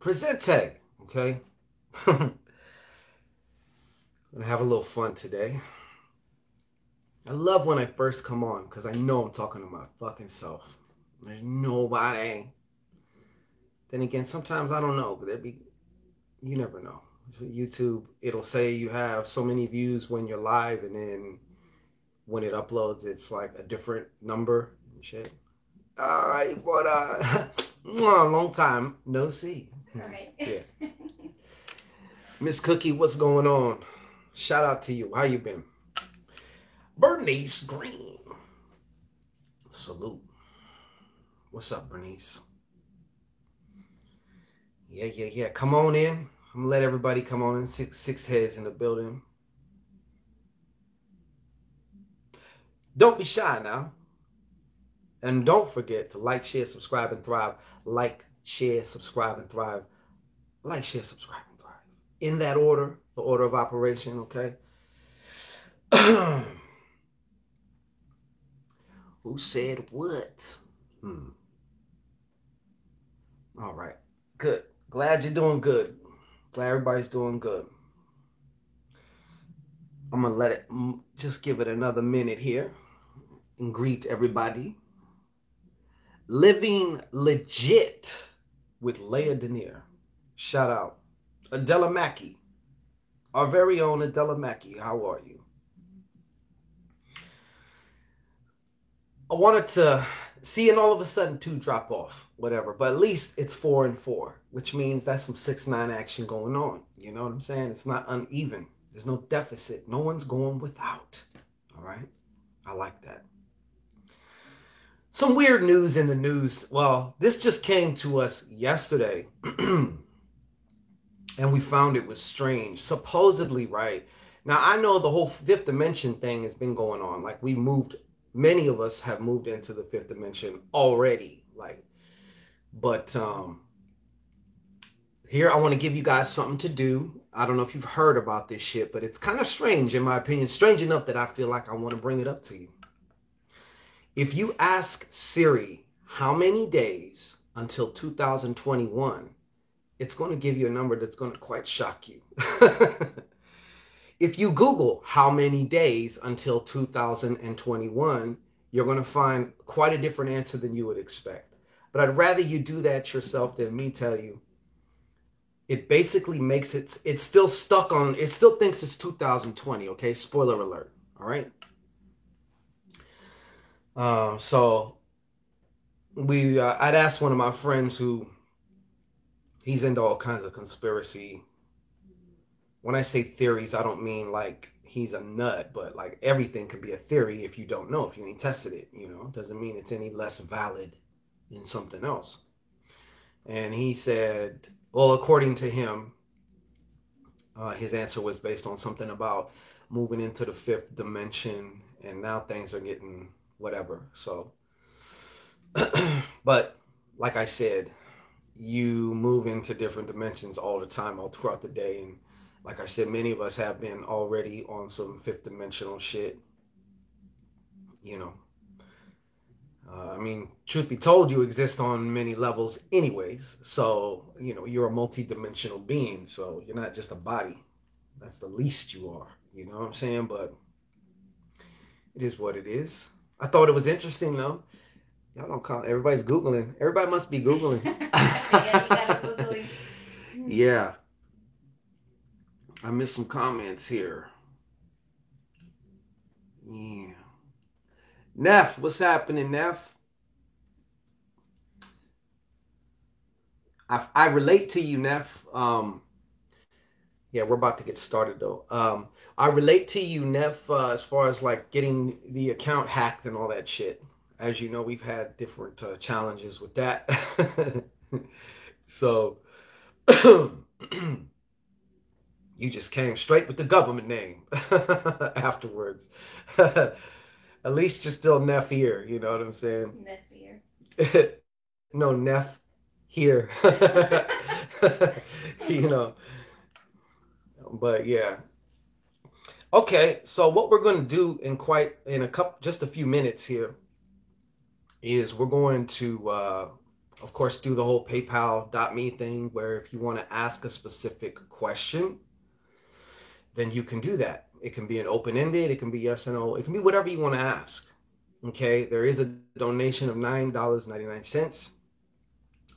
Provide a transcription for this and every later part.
Presente, okay? Gonna have a little fun today. I love when I first come on because I know I'm talking to my fucking self. There's nobody. Then again, sometimes I don't know. You never know. So YouTube, it'll say you have so many views when you're live, and then when it uploads, it's like a different number and shit. All right, but long time no see. All right. Yeah, Miss Cookie, what's going on? Shout out to you. How you been? Bernice Green. Salute. What's up, Bernice? Yeah. Come on in. I'm gonna let everybody come on in. Six heads in the building. Don't be shy now. And don't forget to like, share, subscribe, and thrive. Like, share, subscribe, and thrive. Like, share, subscribe, and thrive. In that order, the order of operation, okay? Who said what? All right. Good. Glad you're doing good. Glad everybody's doing good. I'm going to let it, just give it another minute here and greet everybody. Living Legit with Leah Denier. Shout out. Adela Mackey. Our very own Adela Mackey. How are you? I wanted to see, and all of a sudden 2 drop off, whatever. But at least it's 4 and 4, which means that's some 6-9 action going on. You know what I'm saying? It's not uneven. There's no deficit. No one's going without. All right? I like that. Some weird news in the news. Well, this just came to us yesterday. And we found it was strange. Supposedly, right? Now, I know the whole fifth dimension thing has been going on. Like, many of us have moved into the fifth dimension already. But here I want to give you guys something to do. I don't know if you've heard about this shit, but it's kind of strange in my opinion. Strange enough that I feel like I want to bring it up to you. If you ask Siri how many days until 2021, it's going to give you a number that's going to quite shock you. If you Google how many days until 2021, you're going to find quite a different answer than you would expect. But I'd rather you do that yourself than me tell you. It basically makes it's still stuck on, it still thinks it's 2020, okay? Spoiler alert, all right? So I'd asked one of my friends who, he's into all kinds of conspiracy. When I say theories, I don't mean like he's a nut, but like everything could be a theory if you don't know, if you ain't tested it, you know, doesn't mean it's any less valid than something else. And he said, well, according to him, his answer was based on something about moving into the fifth dimension, and now things are getting whatever. So, but like I said, you move into different dimensions all the time, all throughout the day. And like I said, many of us have been already on some fifth dimensional shit, you know. I mean, truth be told, you exist on many levels anyways. So, you know, you're a multi-dimensional being. So you're not just a body. That's the least you are. You know what I'm saying? But it is what it is. I thought it was interesting, though. Y'all don't call. Everybody's Googling. Everybody must be Googling. Yeah, you got it Googling. Yeah. I missed some comments here. Yeah. Neff, what's happening, Neff? I relate to you, Neff. Yeah, we're about to get started though. I relate to you, Neff, as far as like getting the account hacked and all that shit. As you know, we've had different challenges with that. So you just came straight with the government name afterwards. At least you're still Neff here, you know what I'm saying? Neff. No, Neff here. You know. But yeah. Okay, so what we're going to do in just a few minutes here is we're going to of course, do the whole PayPal.me thing where if you want to ask a specific question, then you can do that. It can be an open-ended, it can be yes or no, it can be whatever you want to ask. Okay, there is a donation of $9.99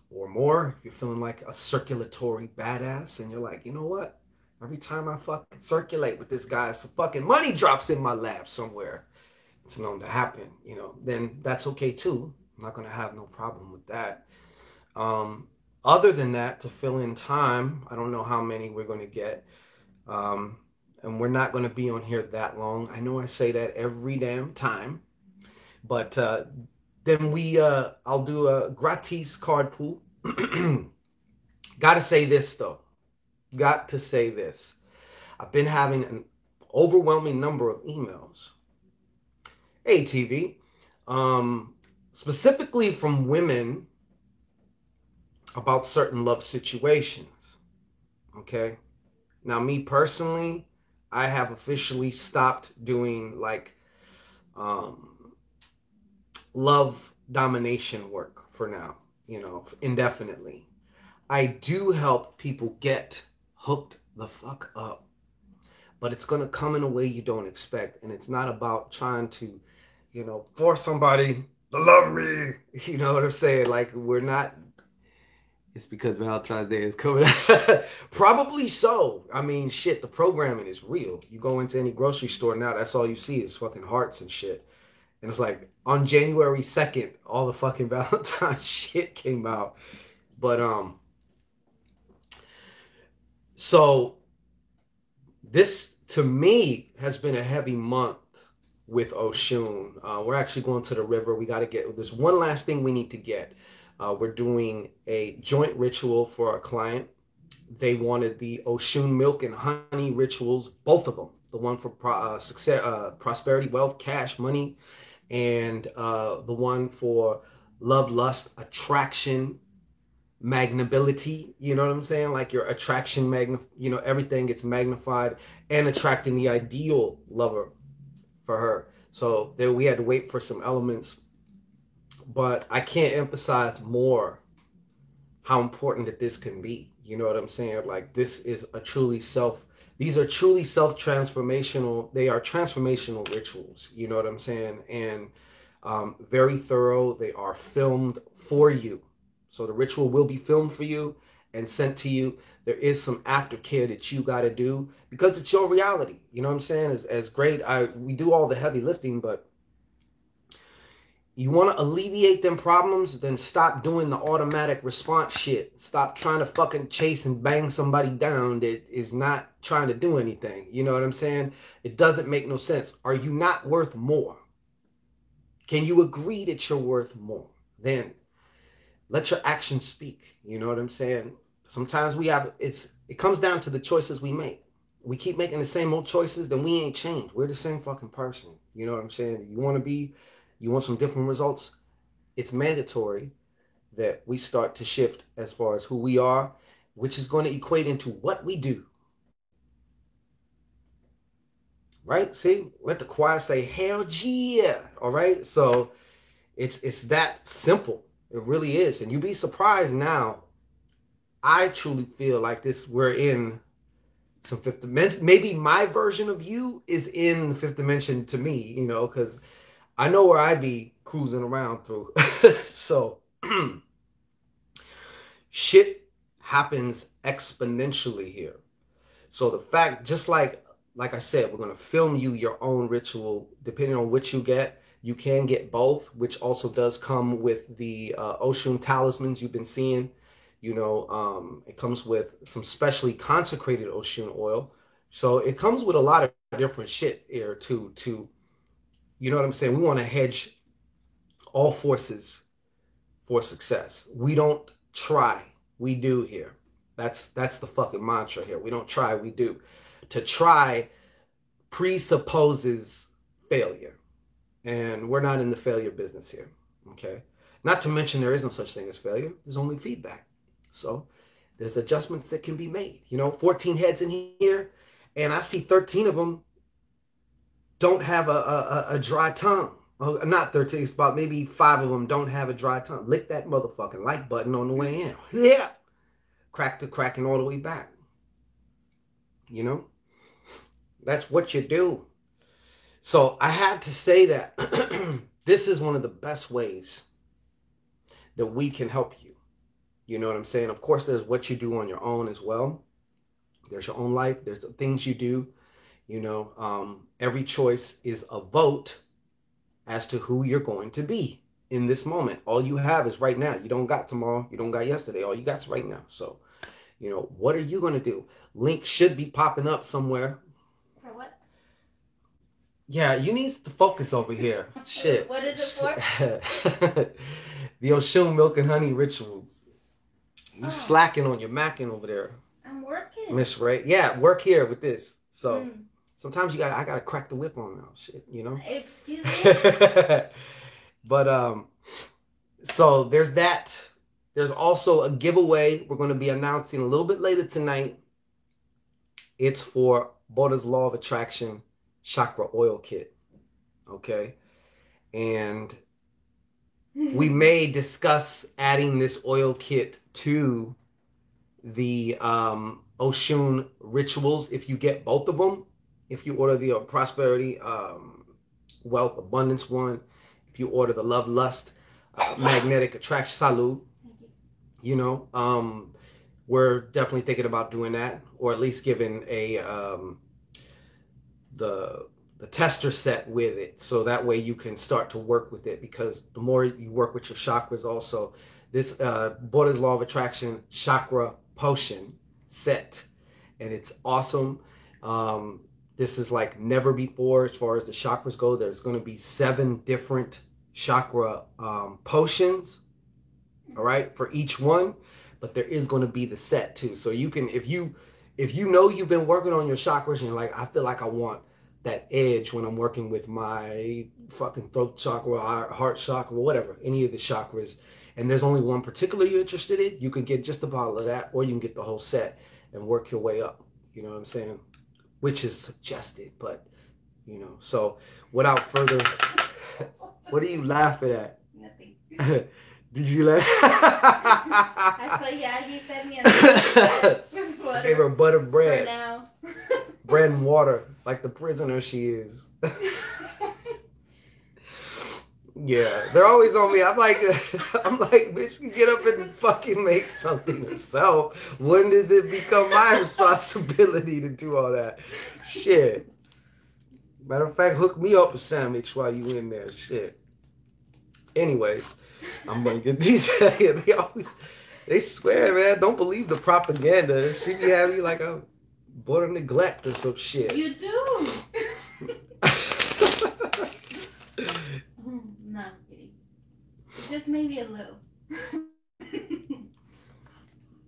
or more if you're feeling like a circulatory badass and you're like, you know what? Every time I fucking circulate with this guy, some fucking money drops in my lap somewhere. It's known to happen, then that's okay too. I'm not gonna have no problem with that. Other than that, to fill in time, I don't know how many we're gonna get. And we're not gonna be on here that long. I know I say that every damn time. But then I'll do a gratis card pool. Gotta say this though. Got to say this. I've been having an overwhelming number of emails. Hey, TV. Specifically from women about certain love situations. Okay. Now, me personally, I have officially stopped doing like love domination work for now, indefinitely. I do help people get hooked the fuck up, but it's going to come in a way you don't expect. And it's not about trying to, force somebody to love me. You know what I'm saying? Like, we're not. It's because Valentine's Day is coming out. Probably so. I mean, shit, the programming is real. You go into any grocery store now, that's all you see is fucking hearts and shit. And it's like on January 2nd, all the fucking Valentine's shit came out. But so this to me has been a heavy month with Oshun. We're actually going to the river. We got to get, there's one last thing we need to get. We're doing a joint ritual for our client. They wanted the Oshun milk and honey rituals, both of them. The one for success, prosperity, wealth, cash, money, and the one for love, lust, attraction, magnability. You know what I'm saying? Like your attraction, everything gets magnified, and attracting the ideal lover for her. So there we had to wait for some elements. But I can't emphasize more how important that this can be. You know what I'm saying? Like this is these are truly self-transformational. They are transformational rituals. You know what I'm saying? And very thorough. They are filmed for you. So the ritual will be filmed for you and sent to you. There is some aftercare that you got to do because it's your reality. You know what I'm saying? As great, we do all the heavy lifting, but you want to alleviate them problems, then stop doing the automatic response shit. Stop trying to fucking chase and bang somebody down that is not trying to do anything. You know what I'm saying? It doesn't make no sense. Are you not worth more? Can you agree that you're worth more? Then let your actions speak. You know what I'm saying? Sometimes it comes down to the choices we make. We keep making the same old choices, then we ain't changed. We're the same fucking person. You know what I'm saying? You want some different results? It's mandatory that we start to shift as far as who we are, which is going to equate into what we do. Right? See? Let the choir say, hell yeah. All right? So it's that simple. It really is. And you'd be surprised now. I truly feel like we're in some fifth dimension. Maybe my version of you is in the fifth dimension to me, because I know where I be cruising around through. So shit happens exponentially here. So the fact, just like I said, we're going to film you your own ritual. Depending on which you get, you can get both, which also does come with the Oshun talismans you've been seeing. It comes with some specially consecrated Oshun oil. So it comes with a lot of different shit here to you know what I'm saying? We want to hedge all forces for success. We don't try, we do here. That's the fucking mantra here. We don't try, we do. To try presupposes failure. And we're not in the failure business here. Okay? Not to mention there is no such thing as failure. There's only feedback. So there's adjustments that can be made. 14 heads in here, and I see 13 of them don't have a dry tongue. Oh, not 13 spot, maybe 5 of them don't have a dry tongue. Lick that motherfucking like button on the way in. Yeah. Crack the cracking all the way back. You know? That's what you do. So I had to say that this is one of the best ways that we can help you. You know what I'm saying? Of course, there's what you do on your own as well. There's your own life. There's the things you do. You know, every choice is a vote as to who you're going to be in this moment. All you have is right now. You don't got tomorrow. You don't got yesterday. All you got is right now. So, you know, what are you going to do? Link should be popping up somewhere. For what? Yeah, you need to focus over here. Shit. What is it for? The Oshun Milk and Honey Rituals. You slacking on your macking over there. I'm working. Miss Ray. Yeah, work here with this. So sometimes I gotta crack the whip on now. Shit, you know? Excuse me? But so there's that. There's also a giveaway we're gonna be announcing a little bit later tonight. It's for Buddha's Law of Attraction Chakra Oil Kit. Okay. And we may discuss adding this oil kit to the Oshun rituals if you get both of them. If you order the prosperity, wealth, abundance one, if you order the love, lust, magnetic attraction, salud, you know, we're definitely thinking about doing that, or at least giving a the tester set with it, so that way you can start to work with it, because the more you work with your chakras also, this Buddha's Law of Attraction chakra potion set, and it's awesome. This is like never before as far as the chakras go. There's going to be 7 different chakra potions, all right, for each one, but there is going to be the set too. So you can, if you know you've been working on your chakras and you're like, I feel like I want that edge when I'm working with my fucking throat chakra, heart chakra, whatever, any of the chakras, and there's only one particular you're interested in, you can get just a bottle of that, or you can get the whole set and work your way up. You know what I'm saying? Which is suggested, but you know. So without further, what are you laughing at? Nothing. Did you laugh? I thought, yeah, he fed me a I gave her butter bread. For now. Bread and water, like the prisoner she is. Yeah, they're always on me. I'm like, bitch, get up and fucking make something yourself. When does it become my responsibility to do all that? Shit. Matter of fact, hook me up a sandwich while you in there. Shit. Anyways, I'm gonna get these. They swear, man. Don't believe the propaganda. She be having you like a border neglect or some shit. You do. No, I'm kidding. Just maybe a little.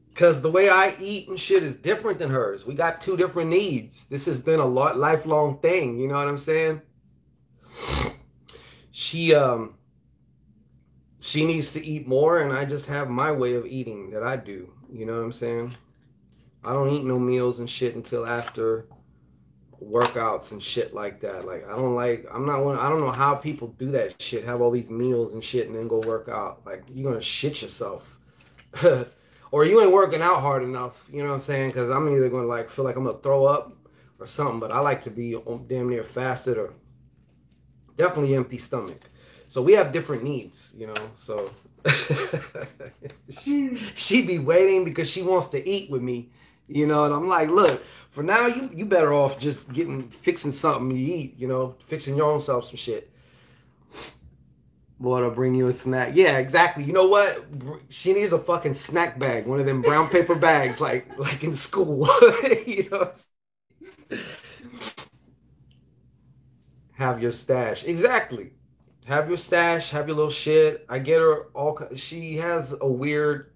Because the way I eat and shit is different than hers. We got 2 different needs. This has been a lifelong thing. You know what I'm saying? She needs to eat more, and I just have my way of eating that I do. You know what I'm saying? I don't eat no meals and shit until after workouts and shit like that. Like, I don't know how people do that shit, have all these meals and shit and then go work out. Like, you're gonna shit yourself. Or you ain't working out hard enough, you know what I'm saying? Because I'm either gonna like feel like I'm gonna throw up or something, but I like to be damn near fasted or definitely empty stomach. So we have different needs, you know, so she be waiting because she wants to eat with me, you know, and I'm like, look, for now, you better off just fixing something you eat, you know, fixing your own self some shit. Boy, I'll bring you a snack. Yeah, exactly. You know what? She needs a fucking snack bag, one of them brown paper bags, like in school. You know. Have your stash. Exactly. Have your stash. Have your little shit. I get her all. She has a weird.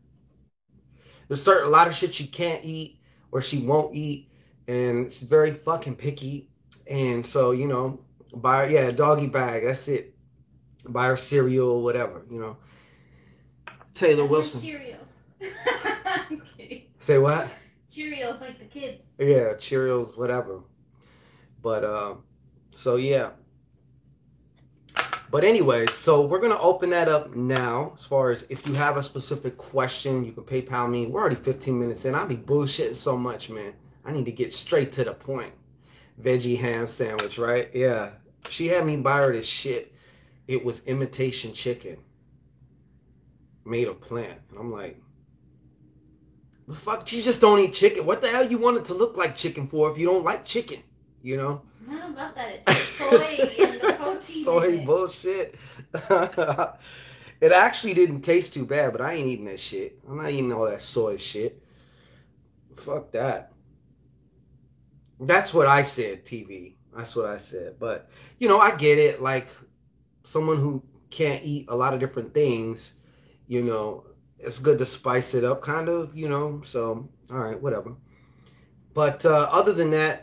There's a lot of shit she can't eat or she won't eat, and she's very fucking picky. And so, you know, buy a doggy bag. That's it. Buy her cereal, whatever, you know. Taylor Wilson. Cheerios. I'm kidding. Say what? Cheerios, like the kids. Yeah, Cheerios, whatever. But so yeah. But anyway, so we're gonna open that up now. As far as if you have a specific question, you can PayPal me. We're already 15 minutes in. I be bullshitting so much, man. I need to get straight to the point. Veggie ham sandwich, right? Yeah. She had me buy her this shit. It was imitation chicken made of plant. And I'm like, the fuck? You just don't eat chicken. What the hell you want it to look like chicken for if you don't like chicken? You know? It's not about that. It's soy and the protein. Soy bullshit. It actually didn't taste too bad, but I ain't eating that shit. I'm not eating all that soy shit. Fuck that. That's what I said, TV. That's what I said. But, you know, I get it. Like, someone who can't eat a lot of different things, you know, it's good to spice it up, kind of, you know. So, all right, whatever. But other than that,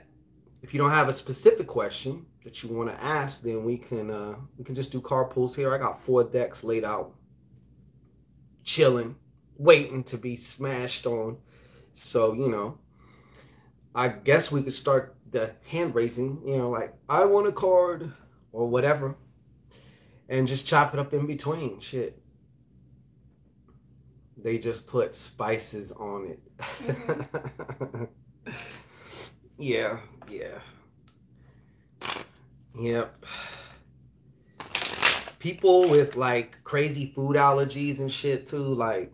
if you don't have a specific question that you want to ask, then we can just do carpools here. I got 4 decks laid out, chilling, waiting to be smashed on. So, you know, I guess we could start the hand raising, you know, like, I want a card or whatever, and just chop it up in between. Shit. They just put spices on it. Mm-hmm. Yeah. Yep. People with like crazy food allergies and shit too, like,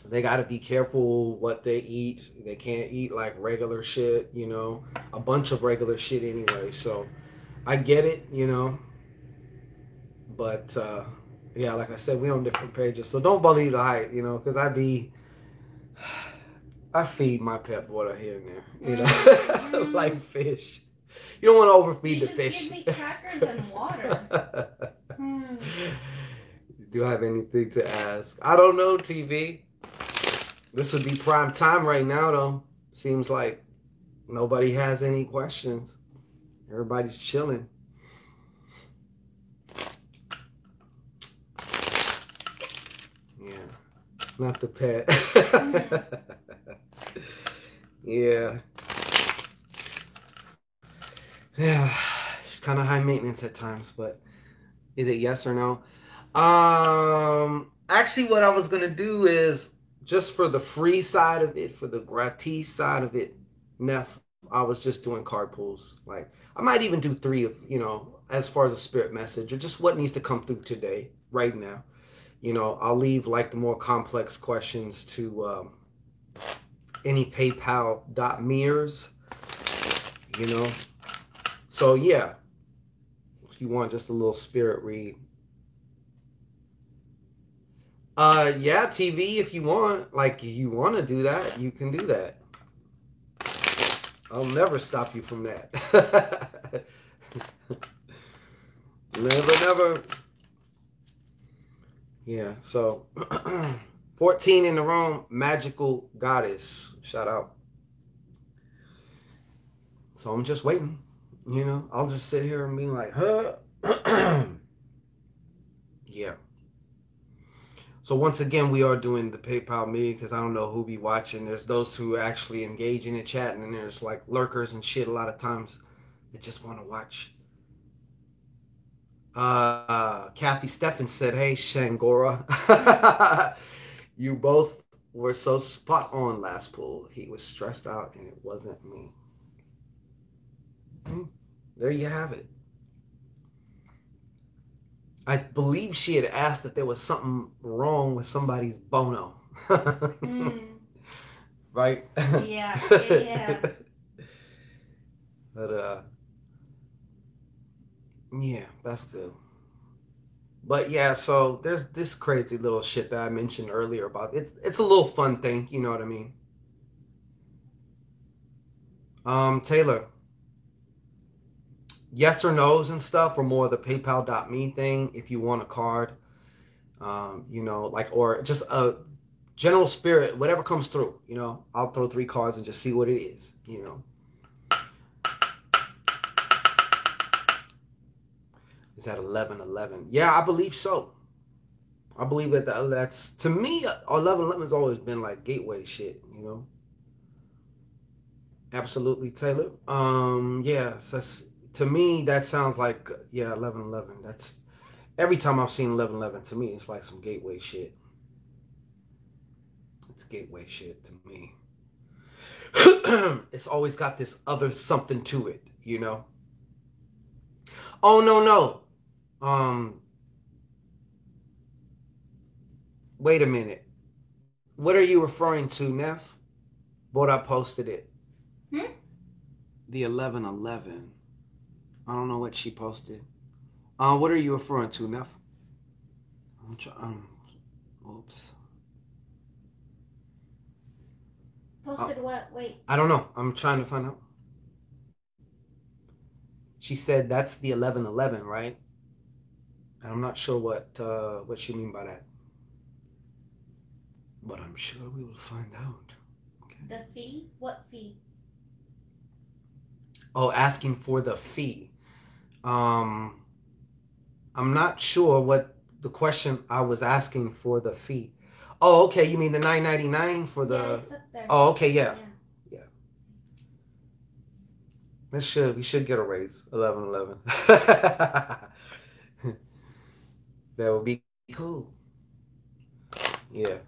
they got to be careful what they eat. They can't eat like regular shit, you know, a bunch of regular shit anyway. So I get it, you know, but yeah, like I said, we on different pages. So don't believe the hype, you know, because I feed my pet water here and there, you know, like fish. You don't want to overfeed the fish. Give me crackers and water. Do I have anything to ask? I don't know, TV. This would be prime time right now, though. Seems like nobody has any questions. Everybody's chilling. Yeah, not the pet. Yeah. Yeah, she's kind of high maintenance at times, but is it yes or no? Actually, what I was gonna do is just for the free side of it, for the gratis side of it, Neff, I was just doing card pulls. Like, I might even do 3 of, you know, as far as a spirit message or just what needs to come through today, right now. You know, I'll leave like the more complex questions to any PayPal.meers, you know. So yeah, if you want just a little spirit read. Yeah, TV, if you want, like, you want to do that, you can do that. I'll never stop you from that. Never. Yeah, so 14 in the room, magical goddess. Shout out. So I'm just waiting. You know, I'll just sit here and be like, huh? Yeah. So once again, we are doing the PayPal me because I don't know who be watching. There's those who actually engage in the chat, and then there's like lurkers and shit a lot of times that just want to watch. Kathy Steffens said, hey, Shangora. You both were so spot on last pool. He was stressed out and it wasn't me. There you have it. I believe she had asked if there was something wrong with somebody's Bono. Right? Yeah. But yeah, that's good. But yeah, so there's this crazy little shit that I mentioned earlier about it's a little fun thing, you know what I mean? Taylor, yes or no's and stuff, or more the PayPal.me thing if you want a card. You know, like, or just a general spirit, whatever comes through, you know. I'll throw 3 cards and just see what it is, you know. Is that 11-11? Yeah, I believe so. I believe that's, to me, 11-11 has always been like gateway shit, you know. Absolutely, Taylor. Yeah, so to me, that sounds like, yeah, 11:11. That's every time I've seen 11:11. To me, it's like some gateway shit. It's gateway shit to me. It's always got this other something to it, you know. Oh no. Wait a minute. What are you referring to, Neff? But I posted it. The 11:11. I don't know what she posted. What are you referring to, Neff? Oops. Posted what? Wait. I don't know. I'm trying to find out. She said that's the 11:11, right? And I'm not sure what she mean by that. But I'm sure we will find out. Okay. The fee? What fee? Oh, asking for the fee. I'm not sure what the question I was asking for the fee. Oh, okay. You mean the $9.99 for the? Yeah, it's up there. Oh, okay. Yeah. We should get a raise. 11:11. That would be cool. Yeah.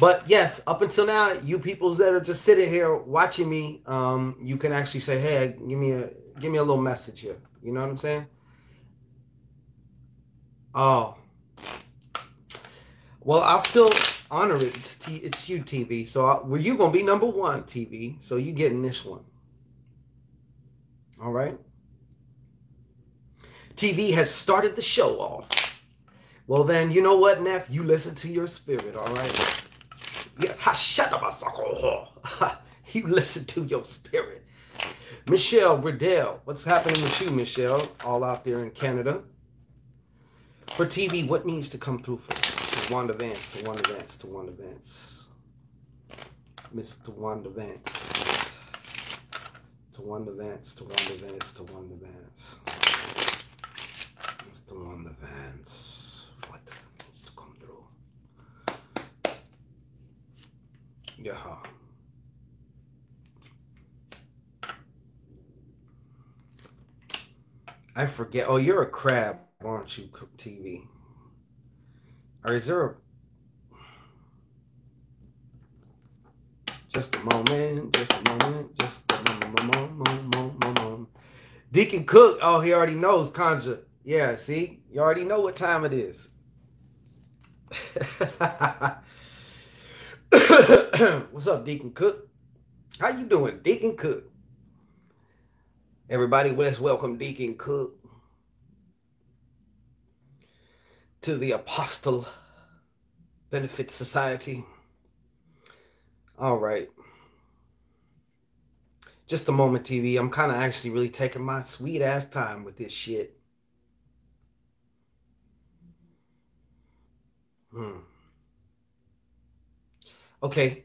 But yes, up until now, you peoples that are just sitting here watching me, you can actually say, "Hey, give me a little message here." You know what I'm saying? Oh, well, I'll still honor it. It's you, TV. So you gonna be number one, TV. So you getting this one. All right. TV has started the show off. Well, then you know what, Neff? You listen to your spirit. All right. Yes, you listen to your spirit. Michelle Riddell, what's happening with you, Michelle? All out there in Canada. For TV, what needs to come through for us? To Wanda Vance, to Wanda Vance, to Wanda Vance. Mr. Wanda Vance. To Wanda Vance, to Wanda Vance, to Wanda Vance. Mr. Wanda Vance. What needs to come through? Yeah. I forget. Oh, you're a crab, aren't you, TV? Or is there a... Just a moment, just a moment, just a moment. Deacon Cook, oh, he already knows, Conjure. Yeah, see? You already know what time it is. What's up, Deacon Cook? How you doing, Deacon Cook? Everybody, let's welcome Deacon Cook to the Apostle Benefit Society. All right. Just a moment, TV. I'm kind of actually really taking my sweet ass time with this shit. Okay.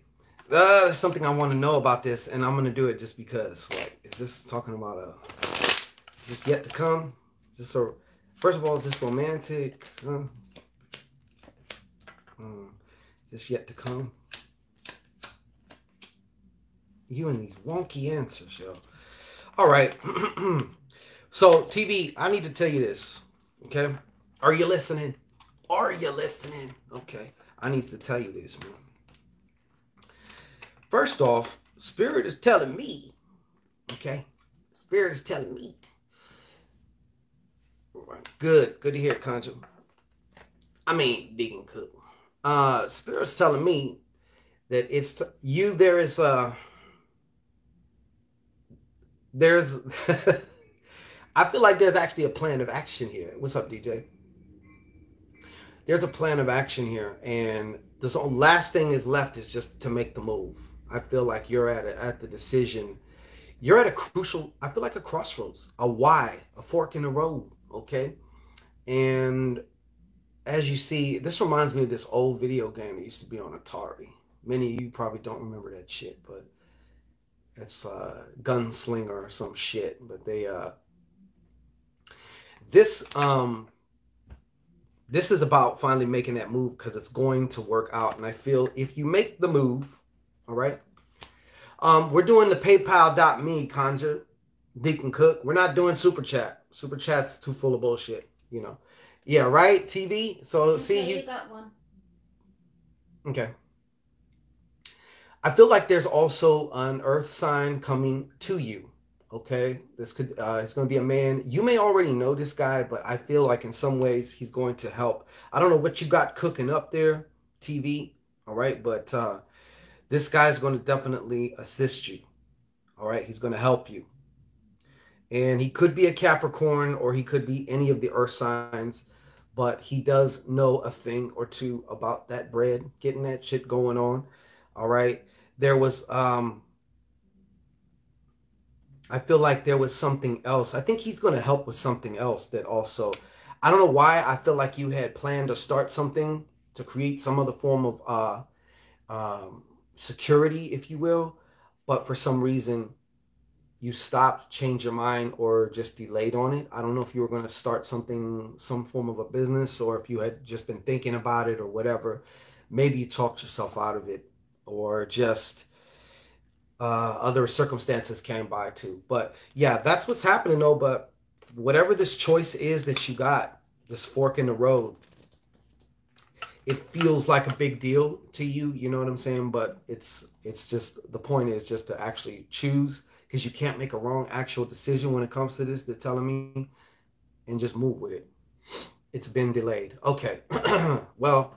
There's something I want to know about this, and I'm going to do it just because. Like, is this talking about is this yet to come? Is this first of all, is this romantic? Is this yet to come? You and these wonky answers, yo. All right. So, TV, I need to tell you this, okay? Are you listening? Are you listening? Okay. I need to tell you this, man. First off, Spirit is telling me, okay? Spirit is telling me. Good to hear, Conjure. I mean, Deacon Cook. Spirit's telling me that it's you. There's I feel like there's actually a plan of action here. What's up, DJ? There's a plan of action here, and the last thing is left is just to make the move. I feel like you're at the decision. You're at a crucial, I feel like a crossroads, a fork in the road, okay? And as you see, this reminds me of this old video game that used to be on Atari. Many of you probably don't remember that shit, but it's Gunslinger or some shit. But they, this is about finally making that move because it's going to work out. And I feel if you make the move, all right, we're doing the PayPal.me, Conjure. Deacon Cook. We're not doing super chat. Super chat's too full of bullshit, you know. Yeah, right? TV. So see Okay, you you got one. okay. I feel like there's also an earth sign coming to you. Okay, this could it's going to be a man. You may already know this guy, but I feel like in some ways he's going to help. I don't know what you got cooking up there, TV. All right, but this guy's going to definitely assist you. All right, he's going to help you, and he could be a Capricorn or he could be any of the earth signs, but he does know a thing or two about that bread, getting that shit going on. All right, there was I feel like there was something else. I think he's going to help with something else that also, I don't know why I feel like you had planned to start something to create some other form of security, if you will, but for some reason you stopped, changed your mind, or just delayed on it. I don't know if you were going to start something, some form of a business, or if you had just been thinking about it or whatever. Maybe you talked yourself out of it, or just other circumstances came by too. But yeah, that's what's happening though. But whatever this choice is that you got, this fork in the road, it feels like a big deal to you. You know what I'm saying? But it's just the point is just to actually choose because you can't make a wrong actual decision when it comes to this. They're telling me, and just move with it. It's been delayed. Okay, well,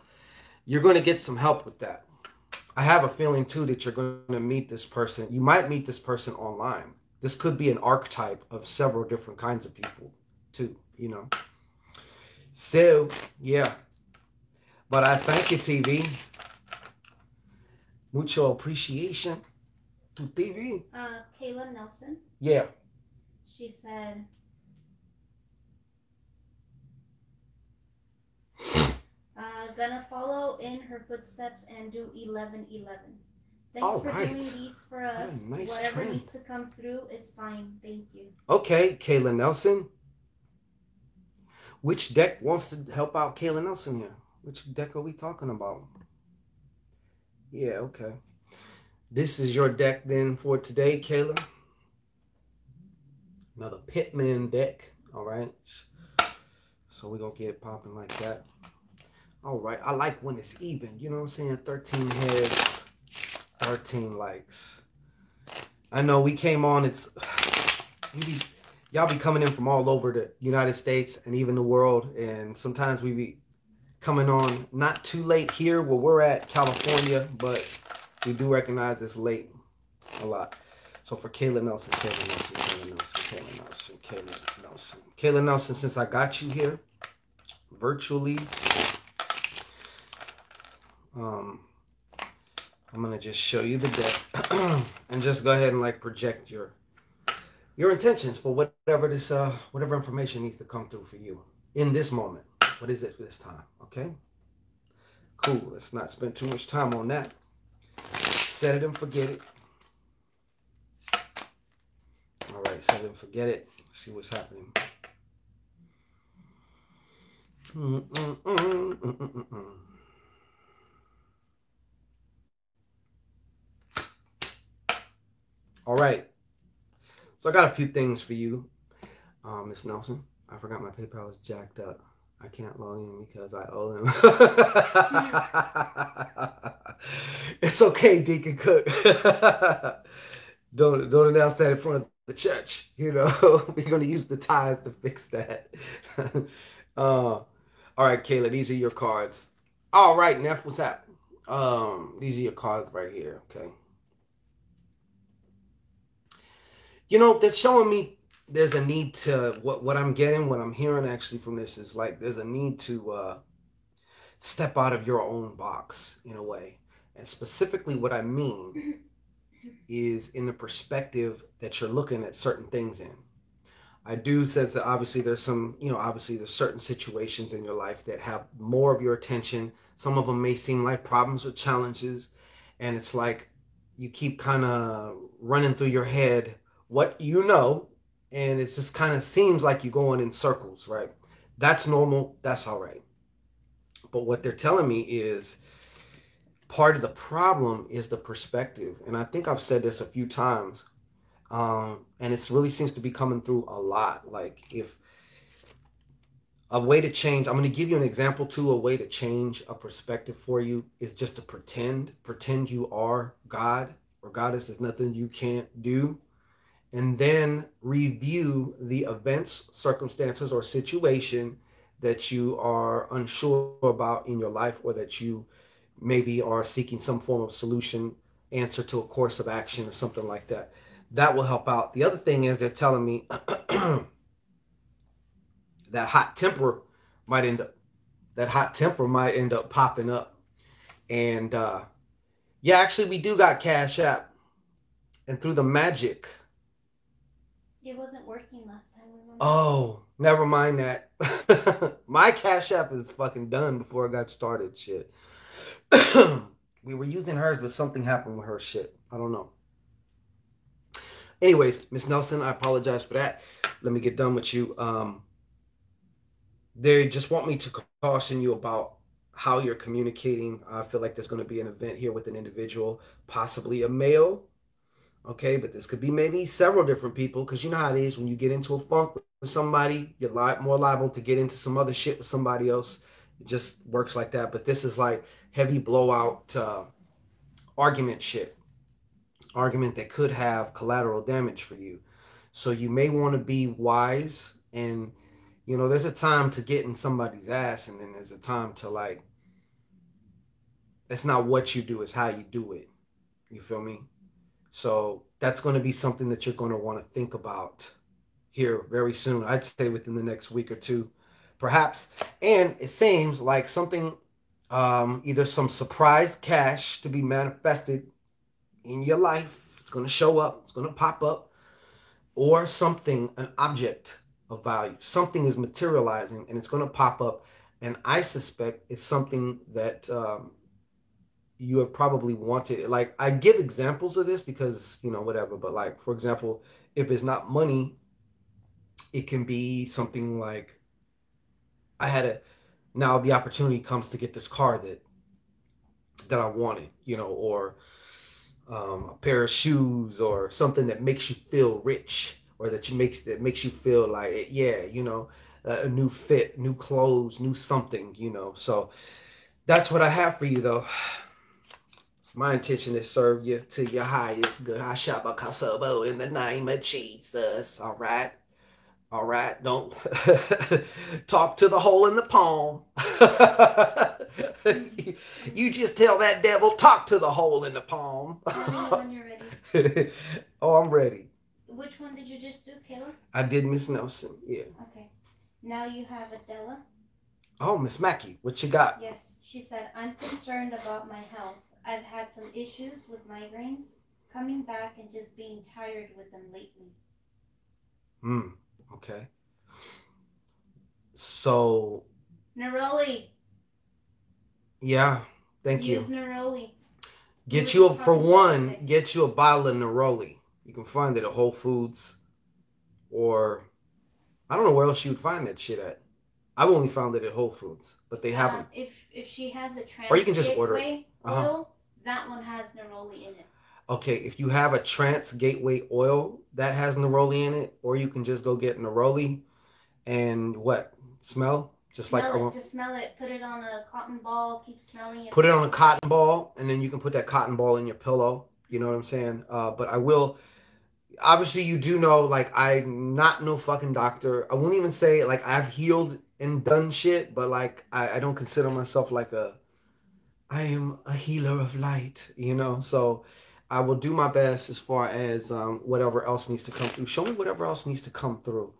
you're going to get some help with that. I have a feeling too that you're going to meet this person. You might meet this person online. This could be an archetype of several different kinds of people too, you know. So, yeah. But I thank you, TV. Mucho appreciation to TV. Kayla Nelson. Yeah. She said, gonna follow in her footsteps and do 11-11. Thanks All for right. doing these for us. Nice Whatever trend. needs to come through is fine. Thank you. Okay, Kayla Nelson. Which deck wants to help out Kayla Nelson here? Which deck are we talking about? Yeah, okay. This is your deck then for today, Kayla. Another Pitman deck. All right. So we're going to get it popping like that. All right. I like when it's even. You know what I'm saying? 13 heads, 13 likes. I know we came on. Y'all be coming in from all over the United States and even the world. And sometimes we be coming on not too late here where we're at, California, but we do recognize it's late a lot. So for Kayla Nelson, Kayla Nelson, Kayla Nelson, Kayla Nelson, Kayla Nelson. Kayla Nelson, since I got you here virtually, I'm going to just show you the deck and just go ahead and like project your intentions for whatever this whatever information needs to come through for you in this moment. What is it for this time? Okay. Cool. Let's not spend too much time on that. Set it and forget it. All right, set it and forget it. Let's see what's happening. All right. So I got a few things for you, Miss Nelson. I forgot my PayPal is jacked up. I can't log in because I owe them. It's okay, Deacon Cook. Don't announce that in front of the church. You know, we're gonna use the ties to fix that. All right, Kayla, these are your cards. All right, Neff, what's happening? These are your cards right here. Okay. You know, they're showing me there's a need to what I'm getting, what I'm hearing actually from this is like there's a need to step out of your own box in a way. And specifically what I mean is in the perspective that you're looking at certain things in. I do sense that obviously there's some, you know, obviously there's certain situations in your life that have more of your attention. Some of them may seem like problems or challenges. And it's like you keep kind of running through your head what you know, and it just kind of seems like you're going in circles, right? That's normal. That's all right. But what they're telling me is part of the problem is the perspective. And I think I've said this a few times. And it really seems to be coming through a lot. Like if a way to change, I'm going to give you an example too. A way to change a perspective for you is just to pretend you are God or Goddess. There's nothing you can't do. And then review the events, circumstances, or situation that you are unsure about in your life, or that you maybe are seeking some form of solution, answer to a course of action, or something like that. That will help out. The other thing is they're telling me that hot temper might end up popping up. And yeah, actually we do got Cash App, and through the magic. It wasn't working last time. Oh, never mind that. My Cash App is fucking done before it got started. Shit. We were using hers, but something happened with her shit. I don't know. Anyways, Miss Nelson, I apologize for that. Let me get done with you. They just want me to caution you about how you're communicating. I feel like there's going to be an event here with an individual, possibly a male. Okay, but this could be maybe several different people, because you know how it is when you get into a funk with somebody, you're more liable to get into some other shit with somebody else. It just works like that. But this is like heavy blowout argument shit. Argument that could have collateral damage for you. So you may want to be wise, and you know, there's a time to get in somebody's ass, and then there's a time to like, it's not what you do, it's how you do it. You feel me? So that's going to be something that you're going to want to think about here very soon. I'd say within the next week or two, perhaps. And it seems like something, either some surprise cash to be manifested in your life. It's going to show up. It's going to pop up. Or something, an object of value. Something is materializing and it's going to pop up. And I suspect it's something that you have probably wanted. Like, I give examples of this because, you know, whatever. But like, for example, if it's not money, it can be something like, now the opportunity comes to get this car that I wanted, you know, or a pair of shoes, or something that makes you feel rich, or that makes you feel like, yeah, you know, a new fit, new clothes, new something, you know. So that's what I have for you, though. It's my intention to serve you to your highest good. I shall Kasabo in the name of Jesus. All right. All right. Don't talk to the hole in the palm. You just tell that devil, talk to the hole in the palm. Tell me when you're ready. Oh, I'm ready. Which one did you just do, Kayla? I did Miss Nelson. Yeah. Okay. Now you have Adela. Oh, Miss Mackey, what you got? Yes. She said, I'm concerned about my health. I've had some issues with migraines, coming back and just being tired with them lately. Okay. So. Neroli. Yeah. Thank you. Use Neroli. Get you a bottle of Neroli. You can find it at Whole Foods, or I don't know where else you would find that shit at. I've only found it at Whole Foods, but they have them. If she has a or you can just order it. Oil, that one has Neroli in it. Okay, if you have a Trance Gateway oil that has Neroli in it, or you can just go get Neroli and smell? Just smell it. Put it on a cotton ball. Keep smelling it. Put it on a cotton ball, and then you can put that cotton ball in your pillow. You know what I'm saying? But I will. Obviously, you do know, like, I'm not no fucking doctor. I won't even say, like, I've healed and done shit, but, like, I don't consider myself like I am a healer of light, you know? So I will do my best as far as whatever else needs to come through. Show me whatever else needs to come through.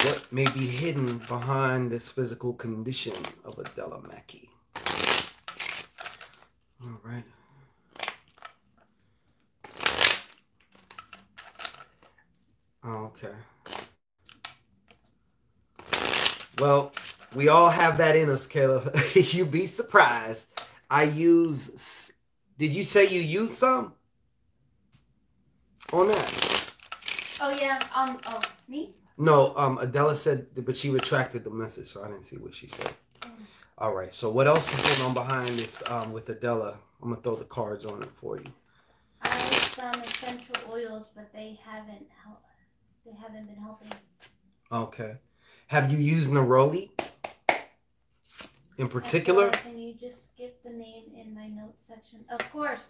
What may be hidden behind this physical condition of Adela Mackey. All right. Okay. Well, we all have that in us, Kayla. You'd be surprised. Did you say you used some? On that? Oh, yeah. Me? No, Adela said, but she retracted the message, so I didn't see what she said. All right, so what else is going on behind this with Adela? I'm going to throw the cards on it for you. tried some essential oils, but they haven't helped. They haven't been helping. Okay. Have you used Neroli in particular? Can you just skip the name in my notes section? Of course.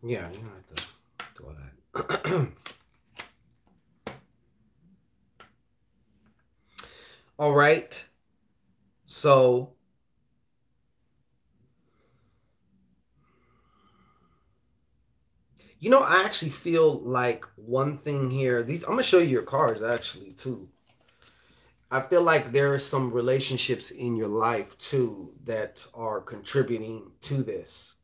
Yeah, you don't have to do all that. All right. So I actually feel like one thing here. I'm gonna show you your cards actually too. I feel like there are some relationships in your life too that are contributing to this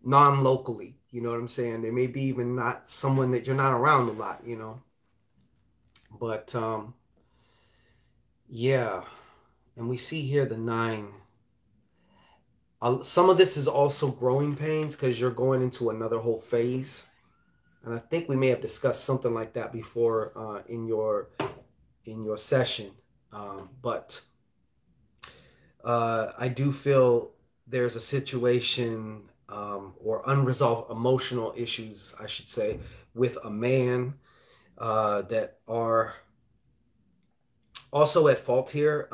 non-locally. You know what I'm saying? They may be even not someone that you're not around a lot, But yeah, and we see here the 9. Some of this is also growing pains because you're going into another whole phase, and I think we may have discussed something like that before in your session. But I do feel there's a situation or unresolved emotional issues, I should say, with a man that are also at fault here,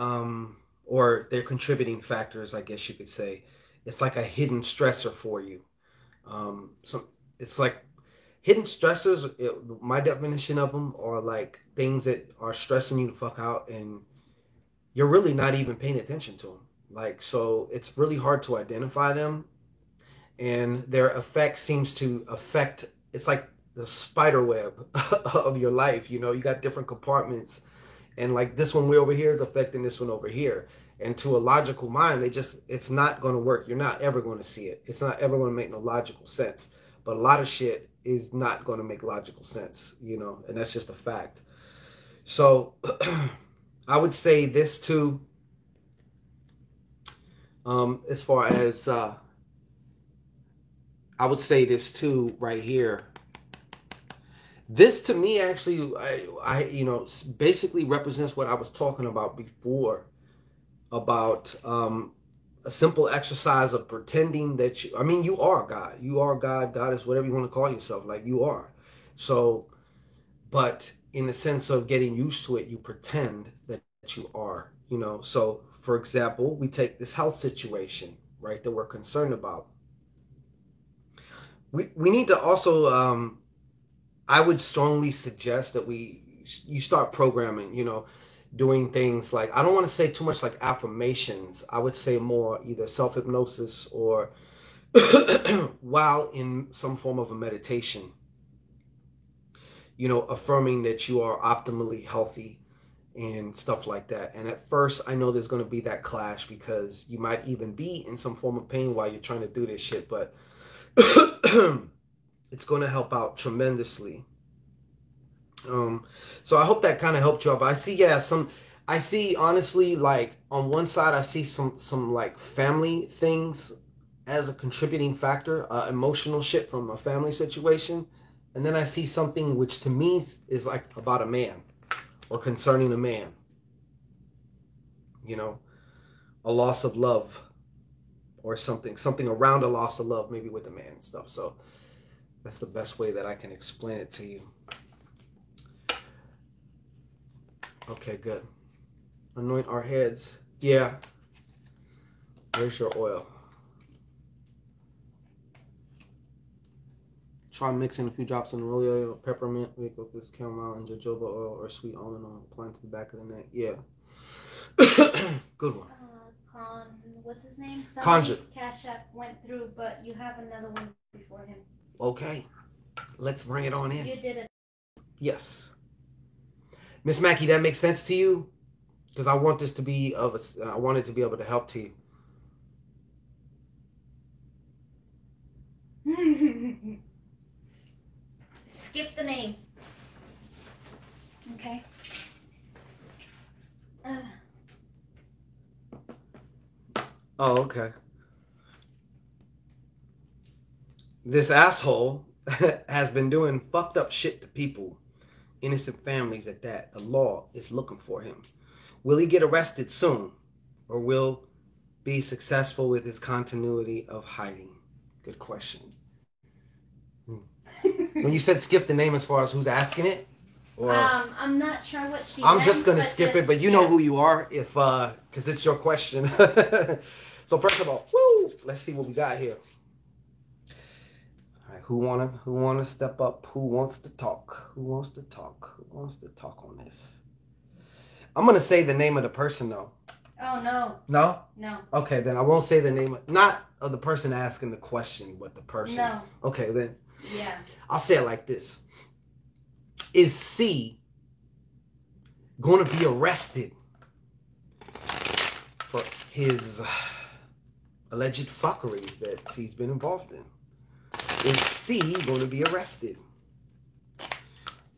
or they're contributing factors, I guess you could say. It's like a hidden stressor for you. It's like hidden stressors. My definition of them are like things that are stressing you the fuck out, and you're really not even paying attention to them. Like, so it's really hard to identify them, and their effect seems to affect. It's like the spider web of your life. You got different compartments, and like this one way over here is affecting this one over here. And to a logical mind, it's not going to work. You're not ever going to see it. It's not ever going to make no logical sense. But a lot of shit is not going to make logical sense, and that's just a fact. So I would say this too, as far as I would say this too right here. This to me actually, I basically represents what I was talking about before, about a simple exercise of pretending that you are God. You are God. God is whatever you want to call yourself. Like, you are. So, but in the sense of getting used to it, you pretend that you are. So for example, we take this health situation, right, that we're concerned about. We need to also, I would strongly suggest that you start programming, doing things like, I don't want to say too much like affirmations. I would say more either self-hypnosis or while in some form of a meditation, affirming that you are optimally healthy and stuff like that. And at first, I know there's going to be that clash because you might even be in some form of pain while you're trying to do this shit, but it's going to help out tremendously. So I hope that kind of helped you out. But I see honestly, like on one side, I see some like family things as a contributing factor, emotional shit from a family situation. And then I see something which to me is like about a man or concerning a man, a loss of love or something around a loss of love, maybe with a man and stuff. So that's the best way that I can explain it to you. Okay, good. Anoint our heads. Yeah. Where's your oil? Try mixing a few drops of neroli oil, peppermint, eucalyptus, chamomile, and jojoba oil or sweet almond oil. Applying to the back of the neck. Yeah. Good one. What's his name? Conjure. Cash App went through, but you have another one before him. Okay. Let's bring it on in. You did it. Yes. Miss Mackie, that makes sense to you? Because I want this to be I want it to be able to help to you. Skip the name. Okay. Oh, okay. This asshole has been doing fucked up shit to people, innocent families at that. The law is looking for him. Will he get arrested soon, or will be successful with his continuity of hiding? Good question. When you said skip the name as far as who's asking it? Or I'm not sure what she I'm meant, just gonna but skip just, it, but you know who you are if because it's your question. So first of all, woo, let's see what we got here. All right, who wanna step up? Who wants to talk? Who wants to talk? Who wants to talk on this? I'm gonna say the name of the person though. Oh no. No? No. Okay, then I won't say the name, not of the person asking the question, but the person. No. Okay, then. Yeah. I'll say it like this. Is C going to be arrested for his alleged fuckery that he's been involved in? Is C going to be arrested?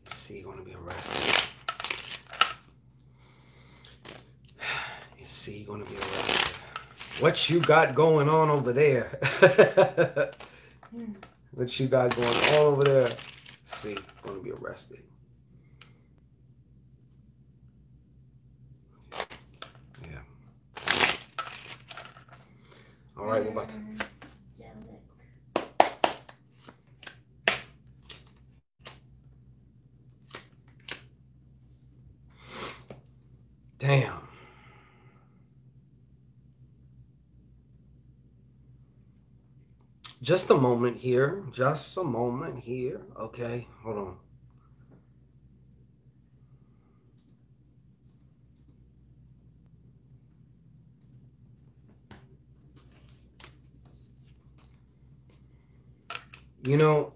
Is C going to be arrested? Is C going to be arrested? What you got going on over there? What you got going on over there? C going to be arrested. Yeah. All right, what about damn. Just a moment here. Just a moment here. Okay, hold on. You know,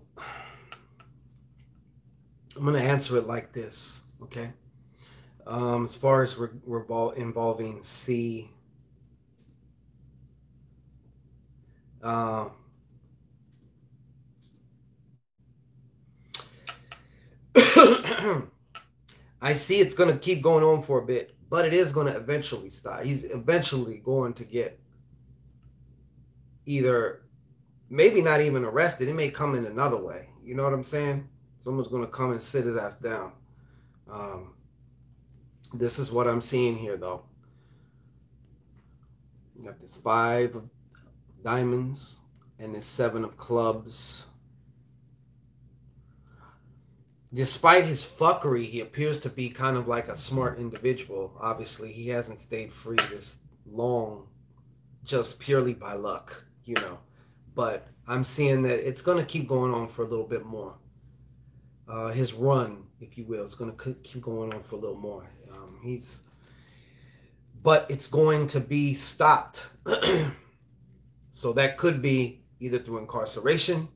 I'm going to answer it like this, okay? As far as involving C, I see it's going to keep going on for a bit, but it is going to eventually stop. He's eventually going to get either, maybe not even arrested. It may come in another way. You know what I'm saying? Someone's going to come and sit his ass down. This is what I'm seeing here, though. You got this 5 of diamonds and this 7 of clubs. Despite his fuckery, he appears to be kind of like a smart individual. Obviously, he hasn't stayed free this long just purely by luck, you know. But I'm seeing that it's going to keep going on for a little bit more. His run, if you will, is going to keep going on for a little more. But it's going to be stopped. So that could be either through incarceration.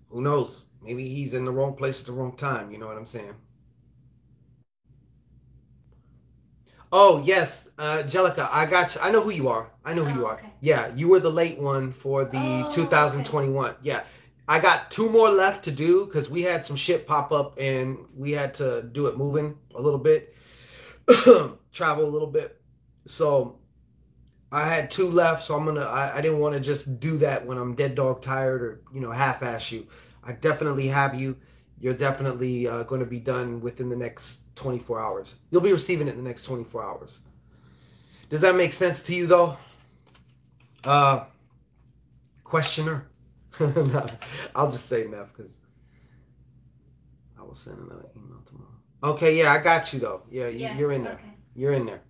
Who knows? Maybe he's in the wrong place at the wrong time. You know what I'm saying? Oh, yes. Angelica, I got you. I know who you are. I know who you are. Okay. Yeah, you were the late one for the 2021. Okay. Yeah. I got 2 more left to do because we had some shit pop up and we had to do it moving a little bit. Travel a little bit. So I had 2 left, so I didn't want to just do that when I'm dead dog tired or, you know, half-ass you. I definitely have you. You're definitely going to be done within the next 24 hours. You'll be receiving it in the next 24 hours. Does that make sense to you, though? Questioner? No, I'll just say Neff because I will send another email tomorrow. Okay, yeah, I got you, though. Yeah, you're in there. Okay. You're in there.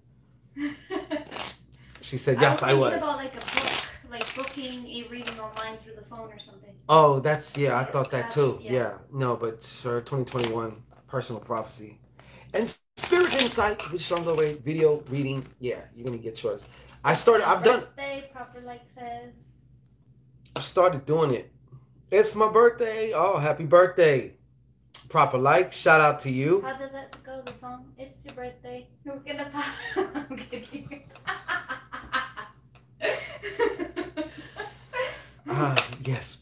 She said, yes, I was. About like a book, like booking a reading online through the phone or something. Oh, that's, yeah, I thought that too. Yeah. No, but sir, 2021 personal prophecy and spirit insight, which is on the way, video reading. Yeah, you're going to get yours. I've started doing it. It's my birthday. Oh, happy birthday. Proper like, shout out to you. How does that go, the song? It's your birthday. We're gonna I'm kidding. Yes,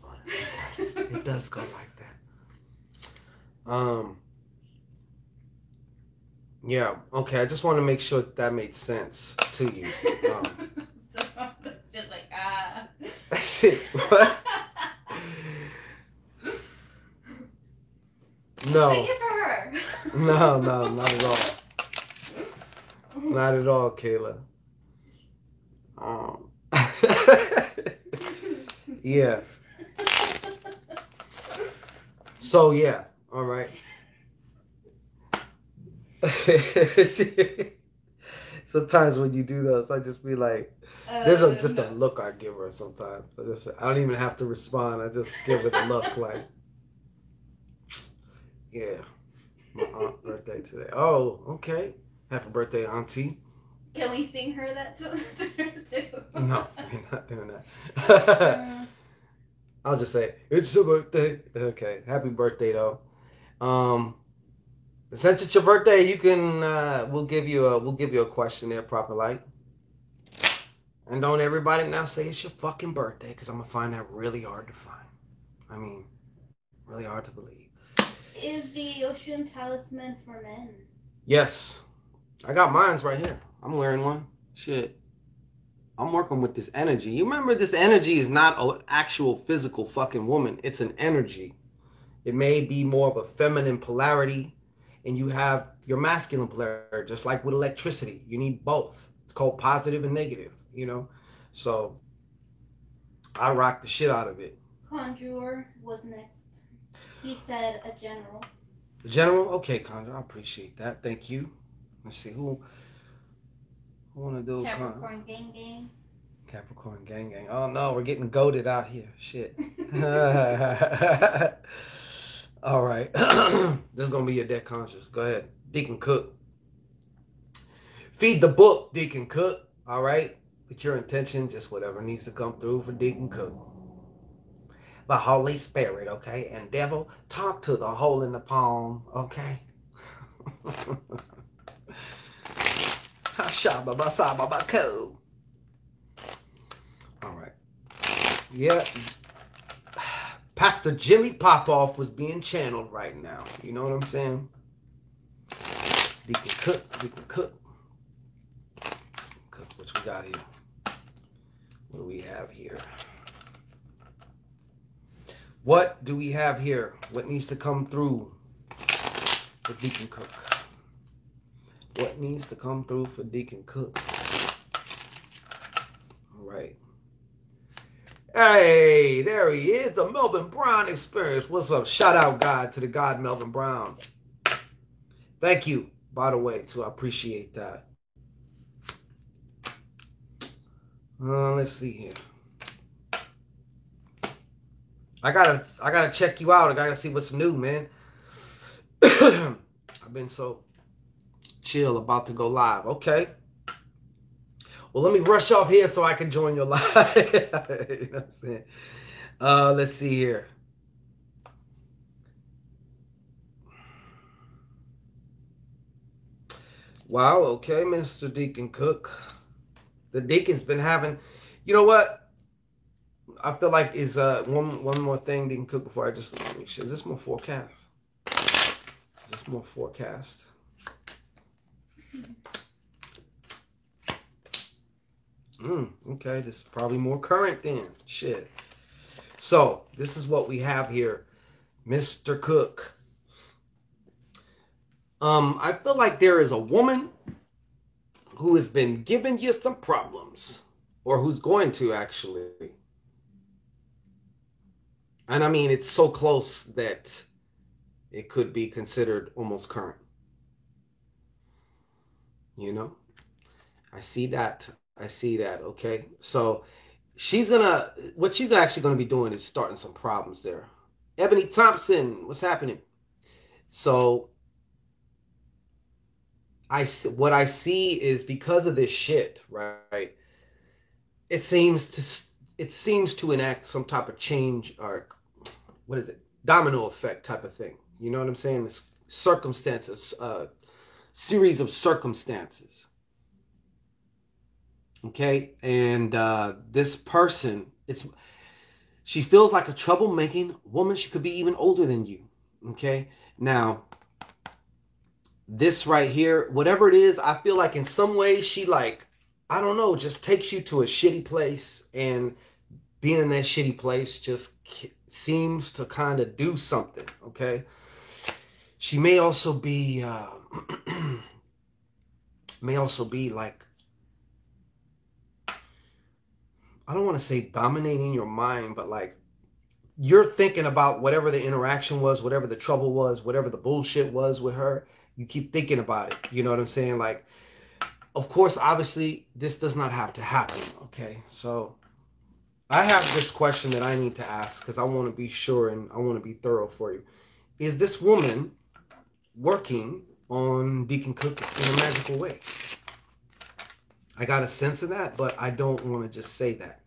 it does go like that. Yeah, okay, I just want to make sure that made sense to you. Just like, What? No. Sing it for her. No, not at all. Not at all, Kayla. Yeah. So yeah, all right. Sometimes when you do those, I just be like, just a No. look I give her sometimes. I don't even have to respond. I just give her the look like, yeah, my aunt's birthday today. Oh, okay. Happy birthday, auntie. Can we sing her that too? No, we're not doing that. Mm, I'll just say, it's your birthday. Okay. Happy birthday though. Um since it's your birthday, you can we'll give you a questionnaire proper like. And don't everybody now say it's your fucking birthday, because I'm gonna find that really hard to find. I mean, really hard to believe. is the Oshun talisman for men? Yes. I got mines right here. I'm wearing one. Shit. I'm working with this energy. You remember, this energy is not an actual physical fucking woman. It's an energy. It may be more of a feminine polarity, and you have your masculine polarity, just like with electricity. You need both. It's called positive and negative, you know? So I rock the shit out of it. Conjure was next. He said a general. General? Okay, Conjure, I appreciate that. Thank you. Let's see, who want to do Capricorn gang gang. Capricorn gang gang. Oh no, we're getting goaded out here. Shit. All right. This is going to be your deck conscious. Go ahead. Deacon Cook. Feed the book, Deacon Cook. All right. With your intention, just whatever needs to come through for Deacon Cook. The Holy Spirit, okay? And devil, talk to the hole in the palm, okay? All right. Yeah. Pastor Jimmy Popoff was being channeled right now. You know what I'm saying? Deacon Cook, Deacon Cook. Cook, what we got here? What do we have here? What do we have here? What needs to come through for Deacon Cook? What needs to come through for Deacon Cook? All right. Hey, there he is, the Melvin Brown Experience. What's up? Shout out, God, to the God Melvin Brown. Thank you, by the way, too. I appreciate that. Let's see here. I gotta check you out. I gotta see what's new, man. I've been so chill, about to go live. Okay. Well, let me rush off here so I can join your live. You know what I'm saying? Let's see here. Wow, okay, Mr. Deacon Cook. The Deacon's been having, you know what? I feel like is one more thing Deacon Cook before I just make sure. Is this more forecast? Is this more forecast? Okay, this is probably more current then. Shit. So, this is what we have here, Mr. Cook. I feel like there is a woman who has been giving you some problems, or who's going to actually. And I mean, it's so close that it could be considered almost current. You know? I see that. I see that. Okay. So what she's actually gonna be doing is starting some problems there. Ebony Thompson, what's happening? So what I see is, because of this shit, right? It seems to enact some type of change, or what is it? Domino effect type of thing. You know what I'm saying? This circumstances, series of circumstances. Okay, and this person, she feels like a troublemaking woman. She could be even older than you. Okay, now this right here, whatever it is, I feel like in some way she, like, I don't know, just takes you to a shitty place, and being in that shitty place just seems to kind of do something. Okay, she may also be like, I don't want to say dominating your mind, but like you're thinking about whatever the interaction was, whatever the trouble was, whatever the bullshit was with her. You keep thinking about it. You know what I'm saying? Like, of course, obviously, this does not have to happen. Okay, so I have this question that I need to ask because I want to be sure and I want to be thorough for you. Is this woman working on Deacon Cook in a magical way? I got a sense of that, but I don't want to just say that.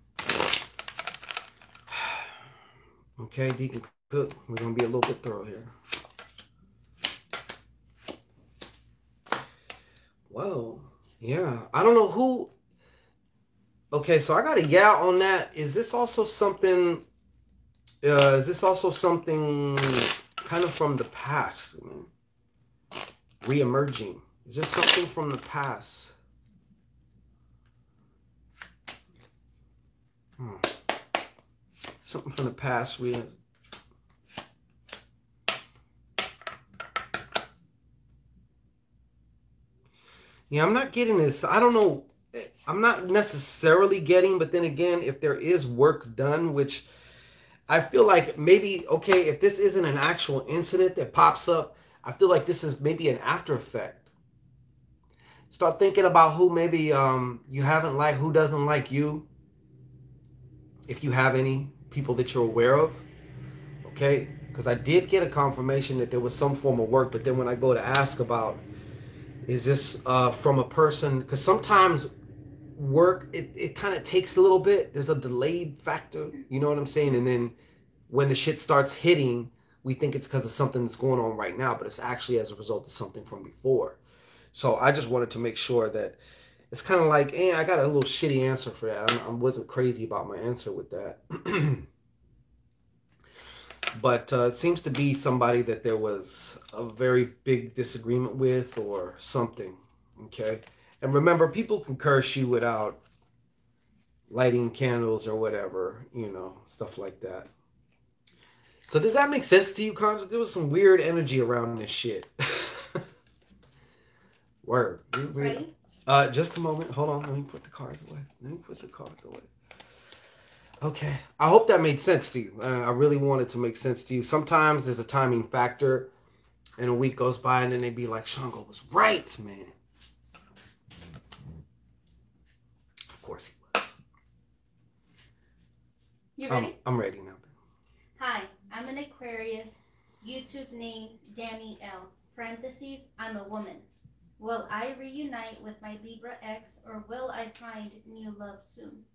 Okay, Deacon Cook, we're going to be a little bit thorough here. Whoa, yeah. I don't know who... Okay, so I got a yeah on that. Is this also something kind of from the past, man? Re-emerging. Is this something from the past? Something from the past. Yeah, I'm not getting this. I don't know. I'm not necessarily getting, but then again, if there is work done, which I feel like maybe, okay, if this isn't an actual incident that pops up, I feel like this is maybe an after effect. Start thinking about who maybe you haven't liked, who doesn't like you. If you have any people that you're aware of, okay? Because I did get a confirmation that there was some form of work, but then when I go to ask about, is this from a person, because sometimes work, it kind of takes a little bit. There's a delayed factor, you know what I'm saying? And then when the shit starts hitting, we think it's because of something that's going on right now, but it's actually as a result of something from before. So I just wanted to make sure that it's kind of like, I got a little shitty answer for that. I wasn't crazy about my answer with that. But it seems to be somebody that there was a very big disagreement with or something, okay? And remember, people can curse you without lighting candles or whatever, you know, stuff like that. So does that make sense to you, Conjure? There was some weird energy around this shit. Word. Ready? Just a moment. Hold on. Let me put the cards away. Okay. I hope that made sense to you. I really want it to make sense to you. Sometimes there's a timing factor, and a week goes by, and then they be like, Shango was right, man. Of course he was. You ready? I'm ready now. Hi, I'm an Aquarius. YouTube name Danny L. Parentheses, I'm a woman. Will I reunite with my Libra ex, or will I find new love soon?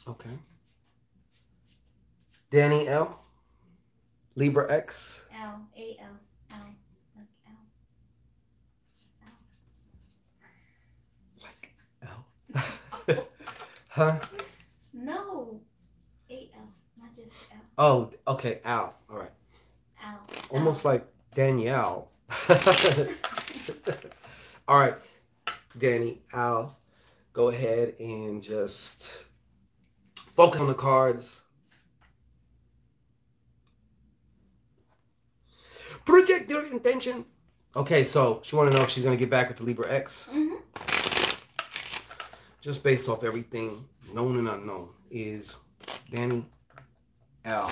Okay. Danny L. Libra X. L. A-L. L. Like L. Like L. Huh? No. A-L. Not just L. Oh, okay. Al. All right. Al. Almost like Danielle. All right. Danny, Al, go ahead and just focus on the cards. Project your intention. Okay, so she want to know if she's going to get back with the Libra X. Mm-hmm. Just based off everything known and unknown, is Danny L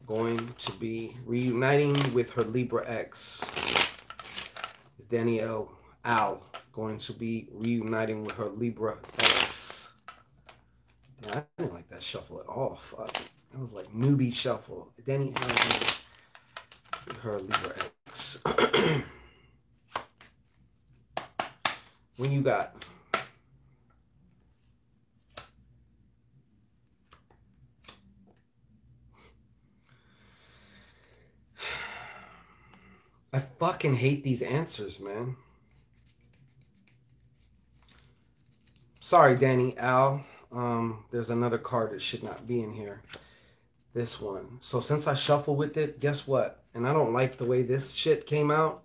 going to be reuniting with her Libra X? Is Danny Al going to be reuniting with her Libra X? Yeah, I didn't like that shuffle at all. Fuck. That was like newbie shuffle. Danny L with her Libra X. When you got... I fucking hate these answers, man. Sorry, Danny Al. There's another card that should not be in here. This one. So since I shuffle with it, guess what? And I don't like the way this shit came out.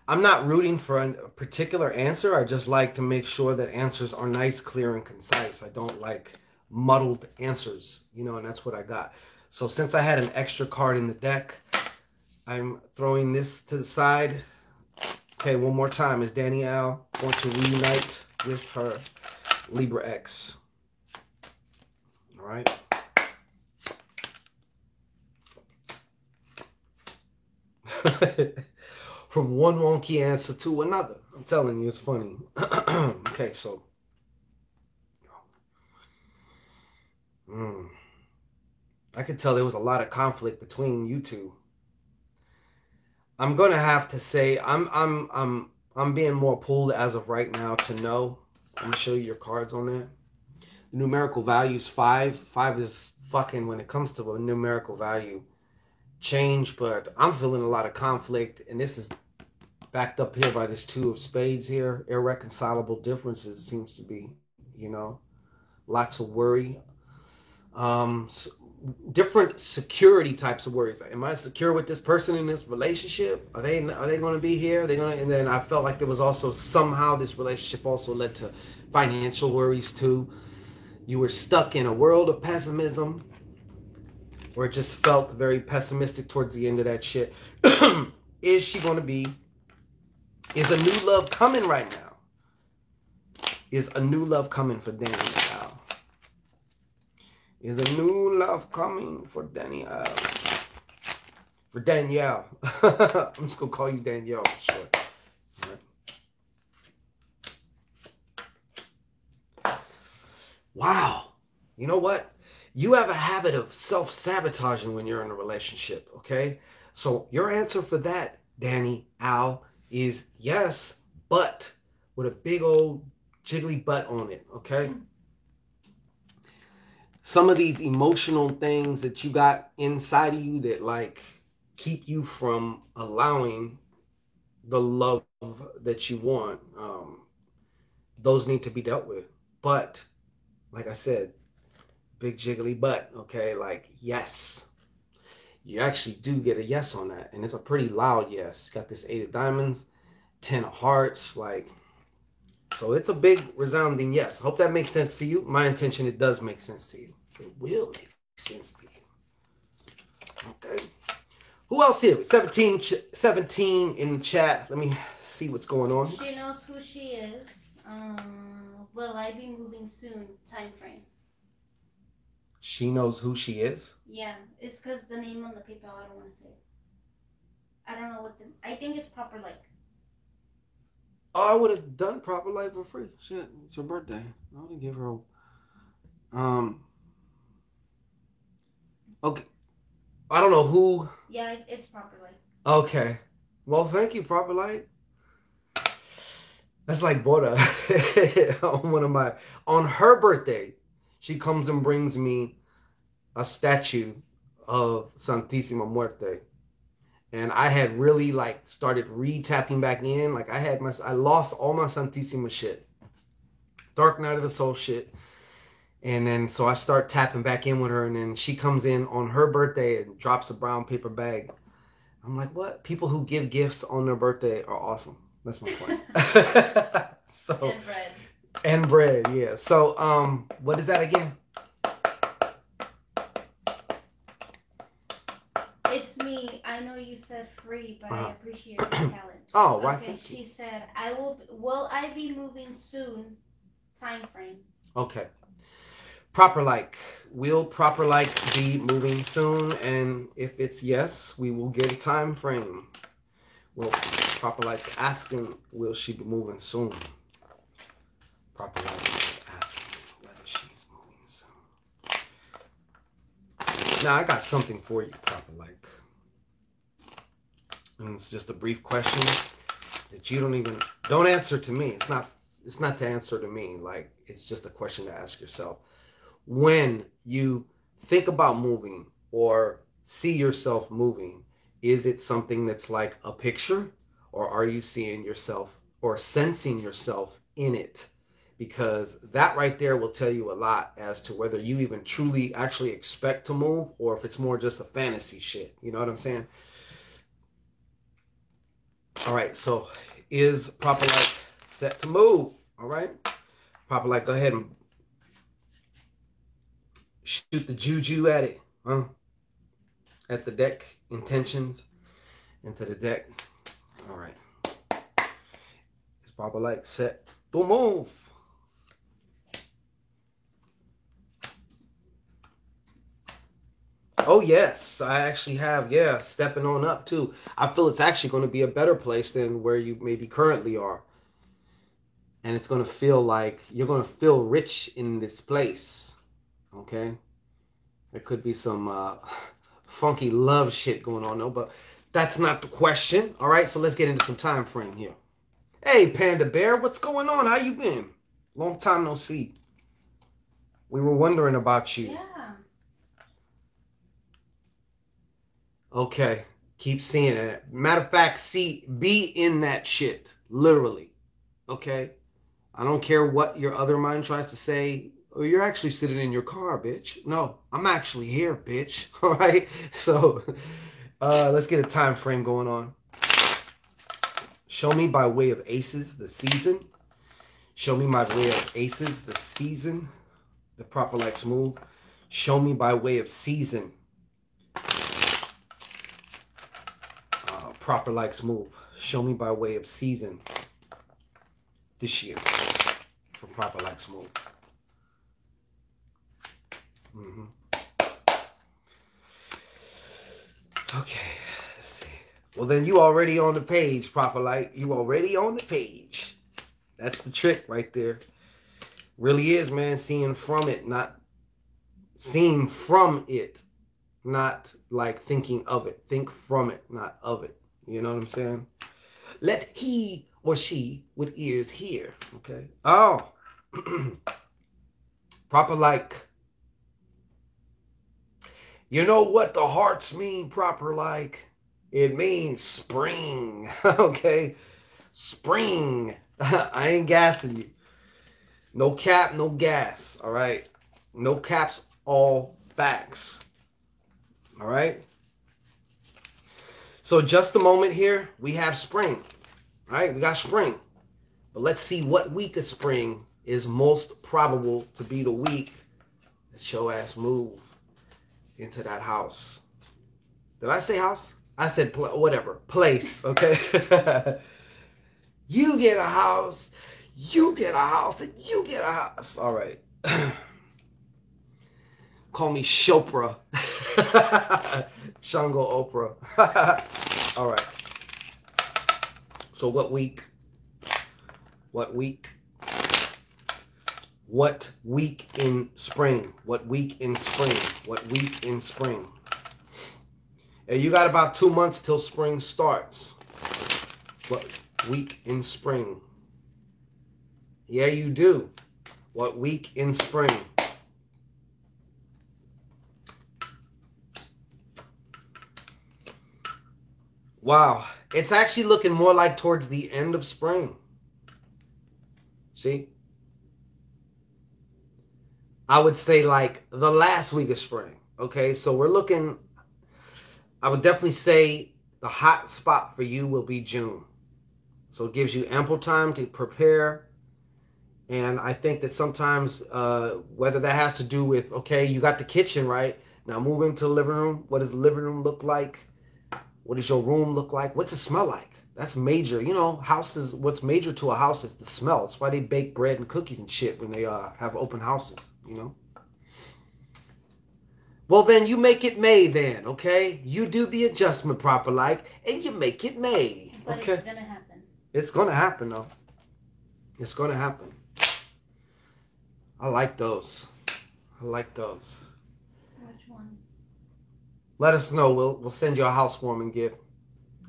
I'm not rooting for a particular answer. I just like to make sure that answers are nice, clear, and concise. I don't like muddled answers, you know, and that's what I got. So since I had an extra card in the deck, I'm throwing this to the side. Okay, one more time. Is Danny Al going to reunite with her Libra X? All right. From one wonky answer to another. I'm telling you, it's funny. Okay, so I could tell there was a lot of conflict between you two. I'm gonna have to say I'm being more pulled as of right now to no. I'm gonna show you your cards on that. The numerical value is 5. 5 is fucking, when it comes to a numerical value, change, but I'm feeling a lot of conflict, and this is backed up here by this 2 of spades here. Irreconcilable differences seems to be, you know, lots of worry. Different security types of worries. Am I secure with this person in this relationship? Are they going to be here? Are they going to? And then I felt like there was also somehow this relationship also led to financial worries too. You were stuck in a world of pessimism, where it just felt very pessimistic towards the end of that shit. Is she going to be? Is a new love coming right now? Is a new love coming for Danielle? Is a new love coming for Danielle? For Danielle. I'm just going to call you Danielle for short. Right. Wow. You know what? You have a habit of self-sabotaging when you're in a relationship, okay? So your answer for that, Danny Al, is yes, but with a big old jiggly butt on it, okay? Some of these emotional things that you got inside of you that like keep you from allowing the love that you want, those need to be dealt with. But like I said, big jiggly butt, okay? Like, yes. You actually do get a yes on that. And it's a pretty loud yes. Got this 8 of diamonds, 10 of hearts, like, so it's a big resounding yes. Hope that makes sense to you. My intention, it does make sense to you. It will make sense to you. Okay. Who else here? 17 in the chat. Let me see what's going on. She knows who she is. Will I be moving soon? Time frame. She knows who she is? Yeah, it's because the name on the paper, I don't want to say it. I don't know what the... I think it's Proper Like. Oh, I would have done Proper Life for free. Shit, it's her birthday. I would have give her a... Okay. I don't know who... Yeah, it's Proper Light. Okay. Well, thank you, Proper Light. That's like Bora. On her birthday, she comes and brings me a statue of Santísima Muerte. And I had really like started re-tapping back in. Like I lost all my Santísima shit. Dark Night of the Soul shit. And then so I start tapping back in with her, and then she comes in on her birthday and drops a brown paper bag. I'm like, what? People who give gifts on their birthday are awesome. That's my point. So, and bread. And bread, yeah. So, what is that again? It's me. I know you said free, but I appreciate your talent. Oh, why? Okay, thank you. She said, will I be moving soon? Time frame. Okay. Proper Like. Will Proper Like be moving soon? And if it's yes, we will get a time frame. Well, Proper Like's asking, will she be moving soon? Proper Like is asking whether she's moving soon. Now, I got something for you, Proper Like. And it's just a brief question that you don't answer to me. It's not to answer to me. Like, it's just a question to ask yourself. When you think about moving or see yourself moving, is it something that's like a picture, or are you seeing yourself or sensing yourself in it? Because that right there will tell you a lot as to whether you even truly actually expect to move, or if it's more just a fantasy shit. You know what I'm saying? All right, so is Proper Like set to move? All right, Proper Like, go ahead and shoot the juju at it, huh? At the deck, intentions into the deck. All right. Is Proper Like set to move? Oh, yes. I actually have, yeah, stepping on up too. I feel it's actually going to be a better place than where you maybe currently are. And it's going to feel like you're going to feel rich in this place. Okay? There could be some funky love shit going on, though, but that's not the question. All right, so let's get into some time frame here. Hey, Panda Bear, what's going on? How you been? Long time no see. We were wondering about you. Yeah. Okay, keep seeing it. Matter of fact, be in that shit, literally. Okay, I don't care what your other mind tries to say. Oh, you're actually sitting in your car, bitch. No, I'm actually here, bitch. All right, so let's get a time frame going on. Show me by way of aces the season. Show me by way of aces the season. The proper likes move. Show me by way of season. Proper likes move. Show me by way of season this year for proper likes move. Okay, let's see. Well, then you already on the page, proper light. You already on the page. That's the trick right there. Really is, man. Seeing from it, not like thinking of it. Think from it, not of it. You know what I'm saying? Let he or she with ears hear. Okay. Oh. Proper like. You know what the hearts mean, proper like? It means spring. Okay? Spring. I ain't gassing you. No cap, no gas. All right? No caps, all facts. All right? So just a moment here, we have spring. All right? We got spring. But let's see what week of spring is most probable to be the week that your ass move into that house. Did I say house? I said whatever. Place, okay? You get a house, you get a house, and you get a house. All right. Call me Chopra. Shango Oprah. All right. So what week? What week? What week in spring? What week in spring? What week in spring? And you got about 2 months till spring starts. What week in spring? Yeah, you do. What week in spring? Wow. It's actually looking more like towards the end of spring. See? I would say like the last week of spring. Okay, so we're looking, I would definitely say the hot spot for you will be June. So it gives you ample time to prepare. And I think that sometimes, whether that has to do with, okay, you got the kitchen, right? Now move into the living room. What does the living room look like? What does your room look like? What's it smell like? That's major. You know, houses, what's major to a house is the smell. That's why they bake bread and cookies and shit when they have open houses, you know? Well, then you make it May then, okay? You do the adjustment proper like, and you make it May, But okay? it's gonna happen. It's gonna happen, though. It's gonna happen. I like those. I like those. Which ones? Let us know. We'll send you a housewarming gift.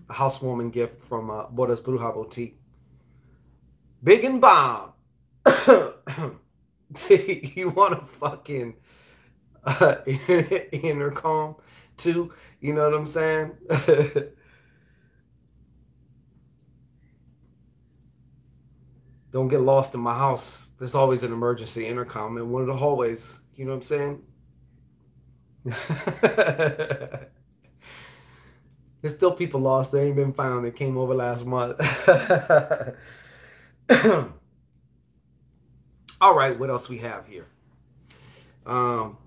A housewarming gift from Bodas Bruja Boutique. Big and bomb. You want a fucking intercom too? You know what I'm saying? Don't get lost in my house. There's always an emergency intercom in one of the hallways. You know what I'm saying? There's still people lost. They ain't been found. They came over last month. All right, what else we have here? Oh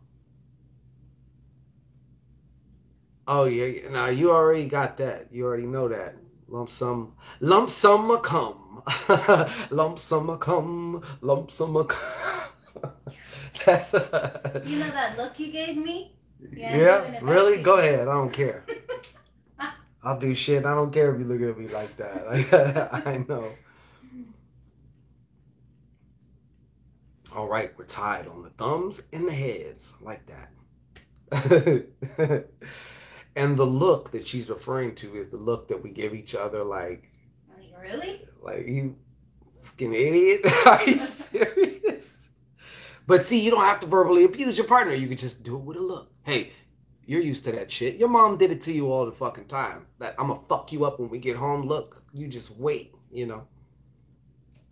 yeah. Now you already got that. You already know that. Lump sum a come. Lump sum a come. Lump sum a come. That's You know that look you gave me? Yeah, Yeah, really? Go ahead. I don't care. I'll do shit. I don't care if you look at me like that. Like, I know. All right, we're tied on the thumbs and the heads, like that. And the look that she's referring to is the look that we give each other, like, really? Like, you fucking idiot. Are you serious? But see, you don't have to verbally abuse your partner. You can just do it with a look. Hey, you're used to that shit. Your mom did it to you all the fucking time. That I'm gonna fuck you up when we get home. Look, you just wait, you know.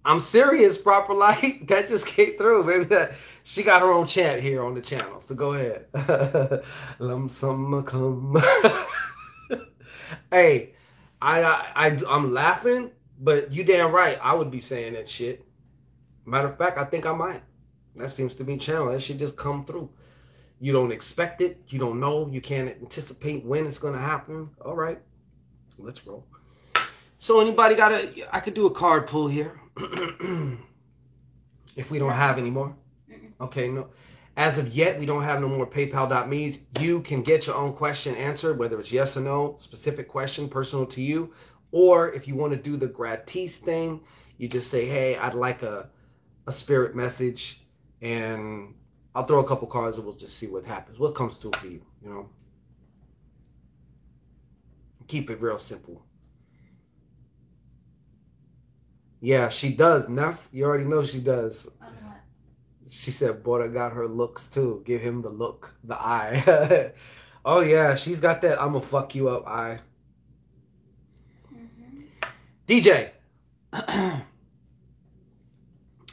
I'm serious, proper light. That just came through. Maybe that she got her own chant here on the channel. So go ahead. Lump sum come. Hey, I'm laughing, but you damn right. I would be saying that shit. Matter of fact, I think I might. That seems to be channel. That shit just come through. You don't expect it. You don't know. You can't anticipate when it's gonna happen. All right, let's roll. So anybody got a? I could do a card pull here. If we don't have any more. Okay, no. As of yet, we don't have no more PayPal.me's. You can get your own question answered, whether it's yes or no, specific question, personal to you. Or if you want to do the gratis thing, you just say, hey, I'd like a spirit message, and I'll throw a couple cards and we'll just see what happens. What comes through for you, you know? Keep it real simple. Yeah, she does, Neff. You already know she does. She said Bora got her looks too. Give him the look, the eye. Oh yeah, she's got that I'ma fuck you up eye. DJ.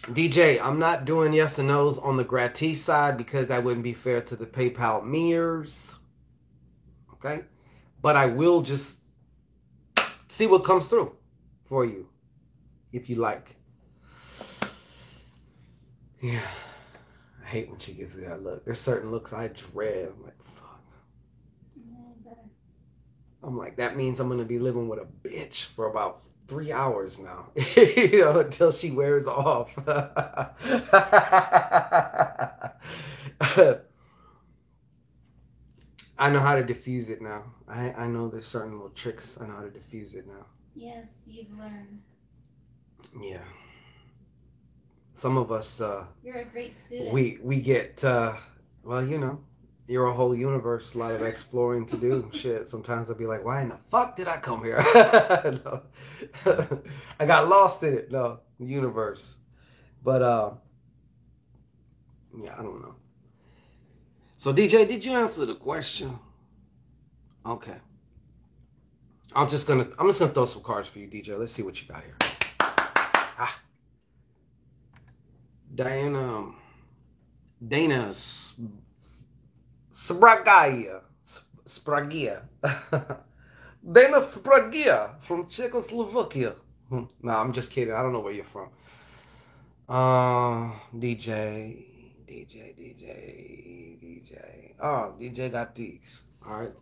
DJ, I'm not doing yes and no's on the gratis side because that wouldn't be fair to the PayPal meers. Okay? But I will just see what comes through for you, if you like. Yeah. I hate when she gets that look. There's certain looks I dread. I'm like, fuck. I'm like, that means I'm going to be living with a bitch for about 3 hours now. You know, until she wears off. I know how to diffuse it now. I know there's certain little tricks. I know how to diffuse it now. Yes, you've learned. Yeah. Some of us, you're a great student. We get, well, you know, you're a whole universe, a lot of exploring to do. Shit, sometimes I'll be like, why in the fuck did I come here? No. I got lost in it. No, the universe. But, yeah, I don't know. So, DJ, did you answer the question? Okay. I'm just gonna throw some cards for you, DJ. Let's see what you got here. Ah. Dana Spragia. Dana Spragia from Czechoslovakia. No, I'm just kidding. I don't know where you're from. DJ. Oh, DJ got these. All right.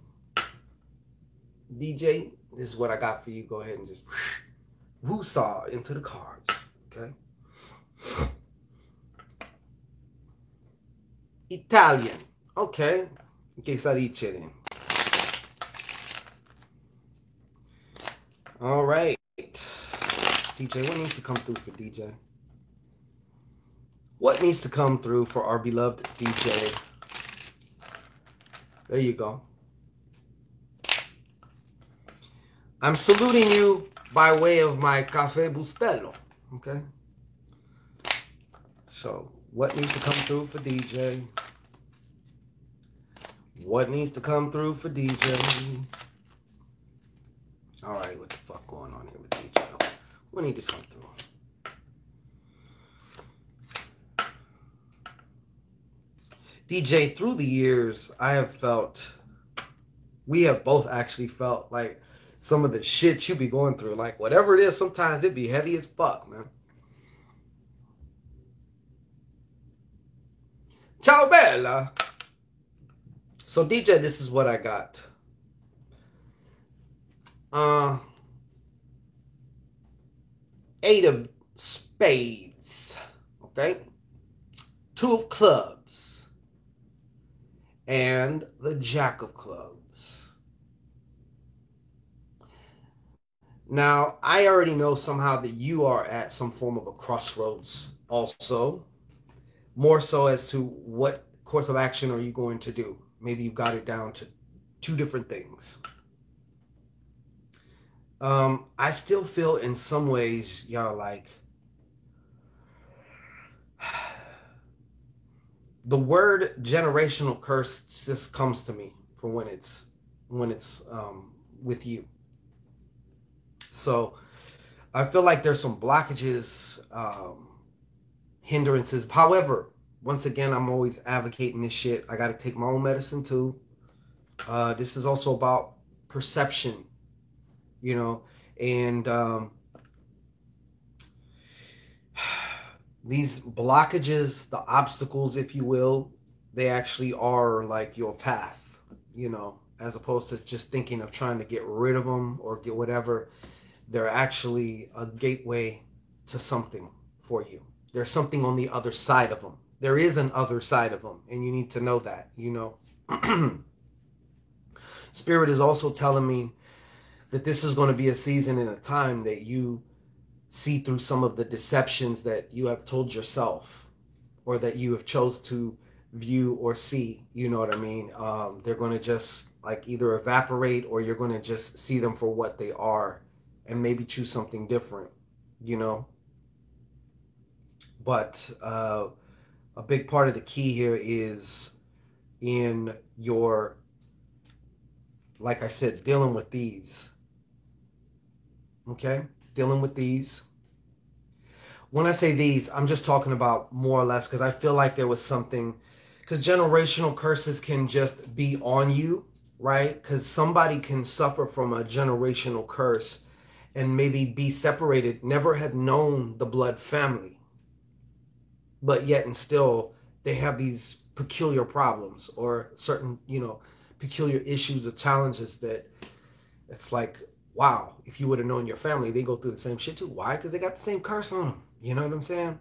DJ, this is what I got for you. Go ahead and just woo-saw into the cards. Okay. Italian. Okay. Che sa then. All right. DJ, what needs to come through for DJ? What needs to come through for our beloved DJ? There you go. I'm saluting you by way of my Caffè Bustelo. Okay? So, what needs to come through for DJ? What needs to come through for DJ? All right, what the fuck going on here with DJ? What need to come through? DJ, through the years, I have felt, we have both actually felt like some of the shit you be going through, like whatever it is, sometimes it be heavy as fuck, man. Ciao, Bella. So, DJ, this is what I got. Eight of spades, okay? Two of clubs. and the Jack of Clubs. Now, I already know somehow that you are at some form of a crossroads also, more so as to what course of action are you going to do. Maybe you've got it down to two different things. I still feel in some ways, y'all, like the word generational curse just comes to me for when it's with you. So I feel like there's some blockages, hindrances. However, once again, I'm always advocating this shit. I got to take my own medicine too. This is also about perception, you know, and these blockages, the obstacles, if you will, they actually are like your path, you know, as opposed to just thinking of trying to get rid of them or get whatever. They're actually a gateway to something for you. There's something on the other side of them. There is an other side of them, and you need to know that, you know. Spirit is also telling me that this is going to be a season and a time that you see through some of the deceptions that you have told yourself or that you have chose to view or see, you know what I mean? They're going to just like either evaporate or you're going to just see them for what they are and maybe choose something different, you know? But a big part of the key here is in your, like I said, dealing with these, okay? Dealing with these. When I say these, I'm just talking about more or less because I feel like there was something, because generational curses can just be on you, right? Because somebody can suffer from a generational curse and maybe be separated, never have known the blood family, but yet and still they have these peculiar problems or certain, you know, peculiar issues or challenges that it's like, wow, if you would have known your family, they go through the same shit too. Why? Because they got the same curse on them. You know what I'm saying?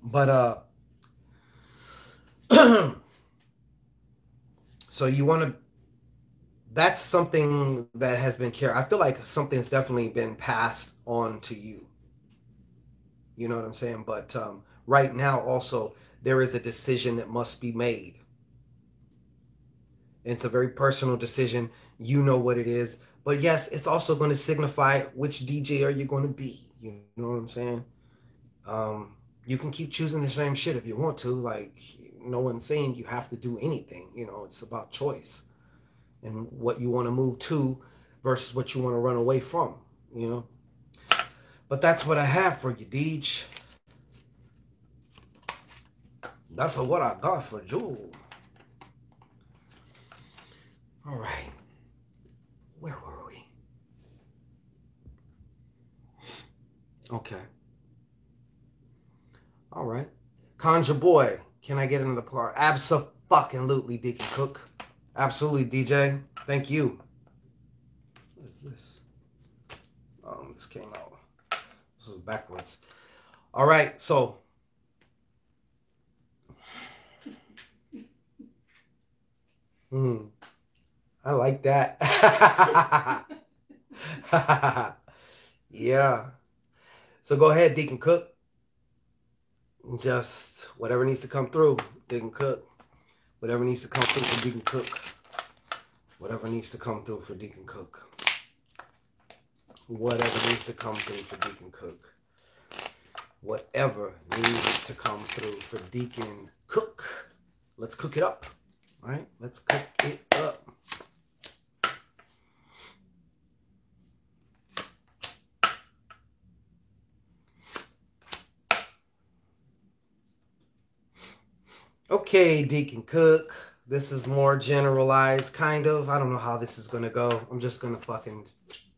But so you want to, that's something that has been carried. I feel like something's definitely been passed on to you. You know what I'm saying? But right now also there is a decision that must be made. It's a very personal decision. You know what it is. But yes, it's also going to signify which DJ are you going to be. You know what I'm saying? You can keep choosing the same shit if you want to. Like, no one's saying you have to do anything. You know, it's about choice and what you want to move to versus what you want to run away from. You know? But that's what I have for you, Deej. That's what I got for Jewel. All right. Where were we? Okay. All right. Conjure Boy, can I get into the part? Abso-fucking-lutely, Deacon Cook. Absolutely, DJ. Thank you. What is this? This came out. This is backwards. All right, so. I like that. Yeah. So go ahead, Deacon Cook. Just whatever needs to come through, Deacon Cook. Whatever needs to come through for Deacon Cook. Whatever needs to come through for Deacon Cook. Whatever needs to come through for Deacon Cook. Whatever needs to come through for Deacon Cook. Let's cook it up. All right? Let's cook it up. Okay, Deacon Cook. This is more generalized, kind of. I don't know how this is going to go. I'm just going to fucking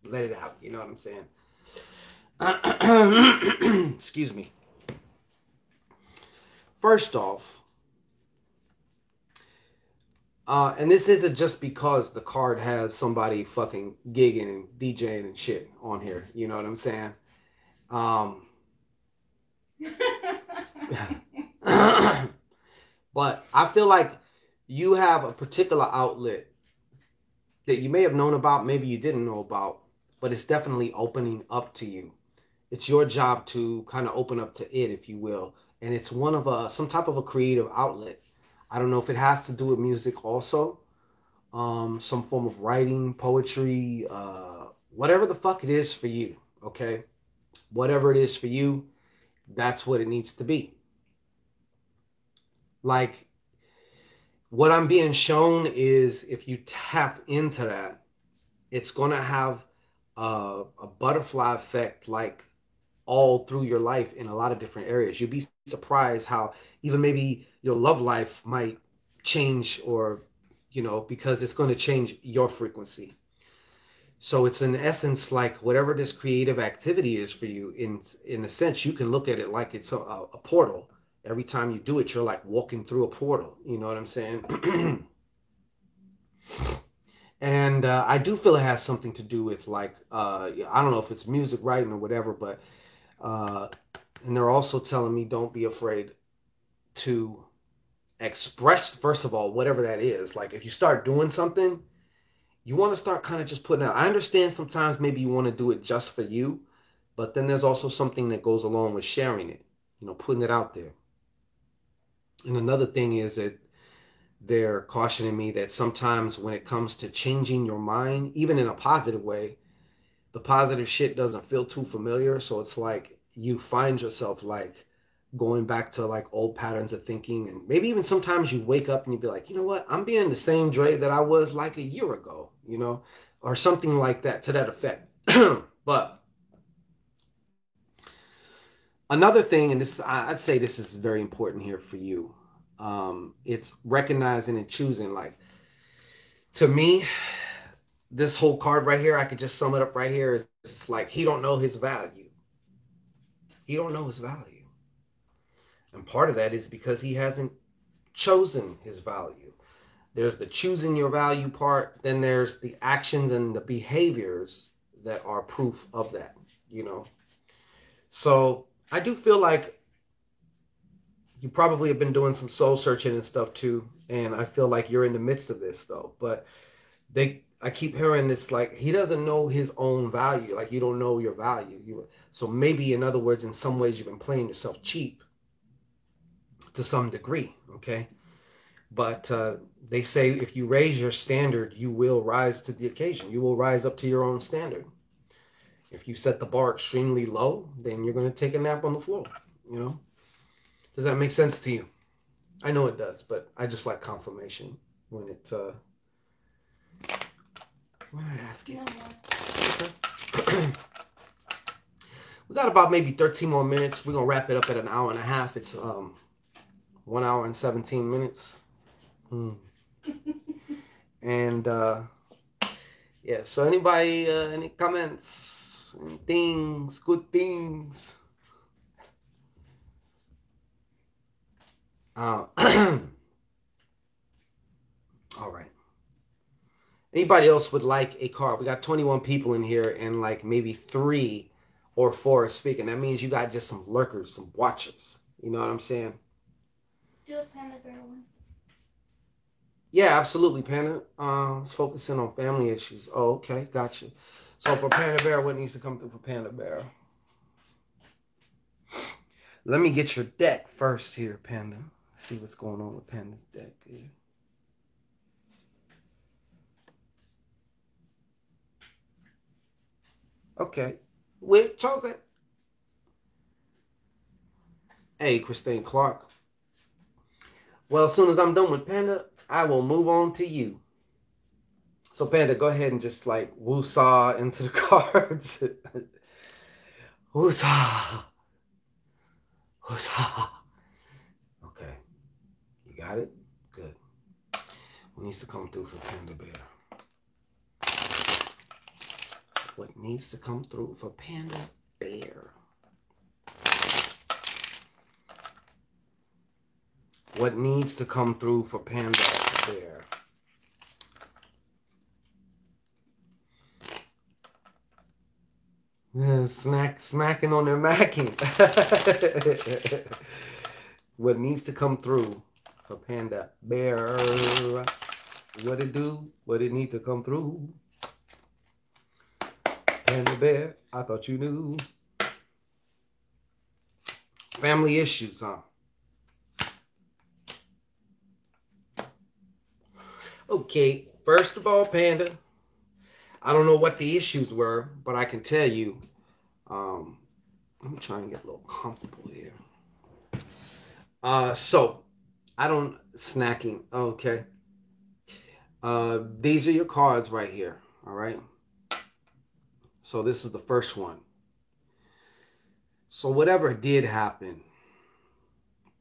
let it out. You know what I'm saying? Excuse me. First off, and this isn't just because the card has somebody fucking gigging and DJing and shit on here. You know what I'm saying? But I feel like you have a particular outlet that you may have known about, maybe you didn't know about, but it's definitely opening up to you. It's your job to kind of open up to it, if you will. And it's one of some type of a creative outlet. I don't know if it has to do with music also, some form of writing, poetry, whatever the fuck it is for you, okay? Whatever it is for you, that's what it needs to be. Like, what I'm being shown is if you tap into that, it's going to have a butterfly effect, like all through your life in a lot of different areas. You'd be surprised how even maybe your love life might change, or, because it's going to change your frequency. So it's in essence like whatever this creative activity is for you, in a sense, you can look at it like it's a portal. Every time you do it, you're like walking through a portal. You know what I'm saying? And I do feel it has something to do with like I don't know if it's music writing or whatever, but uh, and they're also telling me don't be afraid to express, first of all, whatever that is. Like if you start doing something, you want to start kind of just putting out. I understand sometimes maybe you want to do it just for you, but then there's also something that goes along with sharing it, putting it out there. And another thing is that they're cautioning me that sometimes when it comes to changing your mind, even in a positive way, the positive shit doesn't feel too familiar. So it's like you find yourself like going back to like old patterns of thinking. And maybe even sometimes you wake up and you be like, you know what? I'm being the same Dre that I was like a year ago, or something like that, to that effect. But another thing, and this, I'd say this is very important here for you. It's recognizing and choosing. Like, to me, this whole card right here, I could just sum it up right here. It's like he don't know his value. He don't know his value. And part of that is because he hasn't chosen his value. There's the choosing your value part. Then there's the actions and the behaviors that are proof of that. So I do feel like you probably have been doing some soul searching and stuff too. And I feel like you're in the midst of this though. But I keep hearing this, like he doesn't know his own value. Like you don't know your value. So maybe, in other words, in some ways you've been playing yourself cheap to some degree. Okay. But they say if you raise your standard, you will rise to the occasion. You will rise up to your own standard. If you set the bar extremely low, then you're going to take a nap on the floor. Does that make sense to you? I know it does, but I just like confirmation when it when I ask it. Okay. We got about maybe 13 more minutes. We're gonna wrap it up at an hour and a half. It's 1 hour and 17 minutes. And yeah, so anybody any comments, any things, good things? All right. Anybody else would like a card? We got 21 people in here, and like maybe 3 or 4 are speaking. That means you got just some lurkers, some watchers. You know what I'm saying? Do a Panda Bear one. Yeah, absolutely, Panda. It's focusing on family issues. Oh, okay, gotcha. So for Panda Bear, what needs to come through for Panda Bear? Let me get your deck first here, Panda. See what's going on with Panda's deck here. Okay. With chosen. Hey, Christine Clark. Well, as soon as I'm done with Panda, I will move on to you. So Panda, go ahead and just like woo-saw into the cards. Woo-saw. Woo-saw. Okay. You got it? Good. What needs to come through for Panda Bear? What needs to come through for Panda Bear? What needs to come through for Panda Bear? Yeah, smacking on their macking. What needs to come through Her panda bear. What it do? What it need to come through? Panda bear, I thought you knew. Family issues, huh? Okay, first of all, Panda, I don't know what the issues were, but I can tell you, let me try and get a little comfortable here. So, I don't, snacking, okay. These are your cards right here, all right? So this is the first one. So whatever did happen,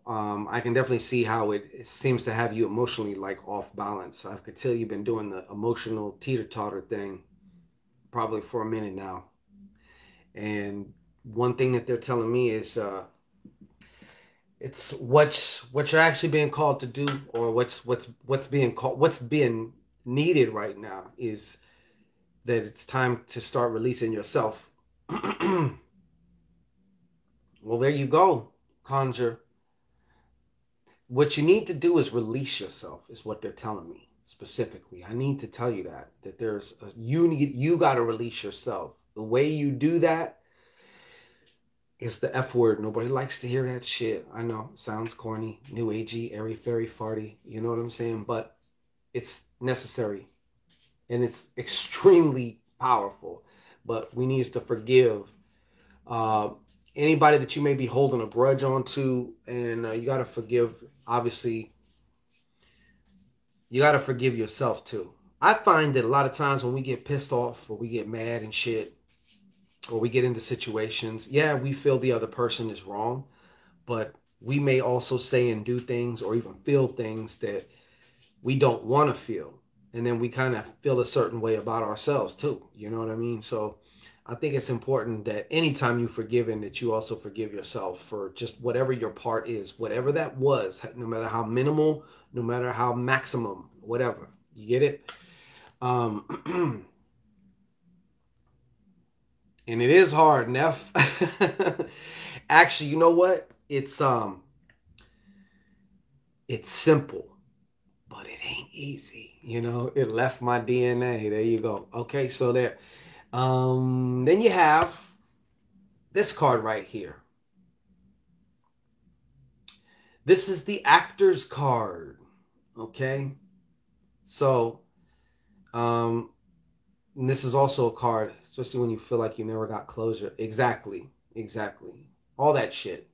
I can definitely see how it seems to have you emotionally like off balance. I could tell you've been doing the emotional teeter-totter thing probably for a minute now. And one thing that they're telling me is it's what you're actually being called to do, or what's being needed right now is that it's time to start releasing yourself. Well, there you go, Conjure. What you need to do is release yourself, is what they're telling me specifically. I need to tell you that you got to release yourself. The way you do that is the F word. Nobody likes to hear that shit. I know, sounds corny, new agey, airy fairy farty. You know what I'm saying? But it's necessary, and it's extremely powerful. But we need to forgive anybody that you may be holding a grudge on to, and you got to forgive. Obviously, you got to forgive yourself too. I find that a lot of times when we get pissed off or we get mad and shit, or we get into situations, yeah, we feel the other person is wrong, but we may also say and do things or even feel things that we don't want to feel. And then we kind of feel a certain way about ourselves too. You know what I mean? So I think it's important that anytime you forgive, and that you also forgive yourself for just whatever your part is, whatever that was, no matter how minimal, no matter how maximum, whatever. You get it? And it is hard, Neff. Actually, you know what? It's simple, but it ain't easy. You know, it left my DNA. There you go. Okay, so there. Then you have this card right here. This is the actor's card. Okay. So, and this is also a card, especially when you feel like you never got closure. Exactly. All that shit.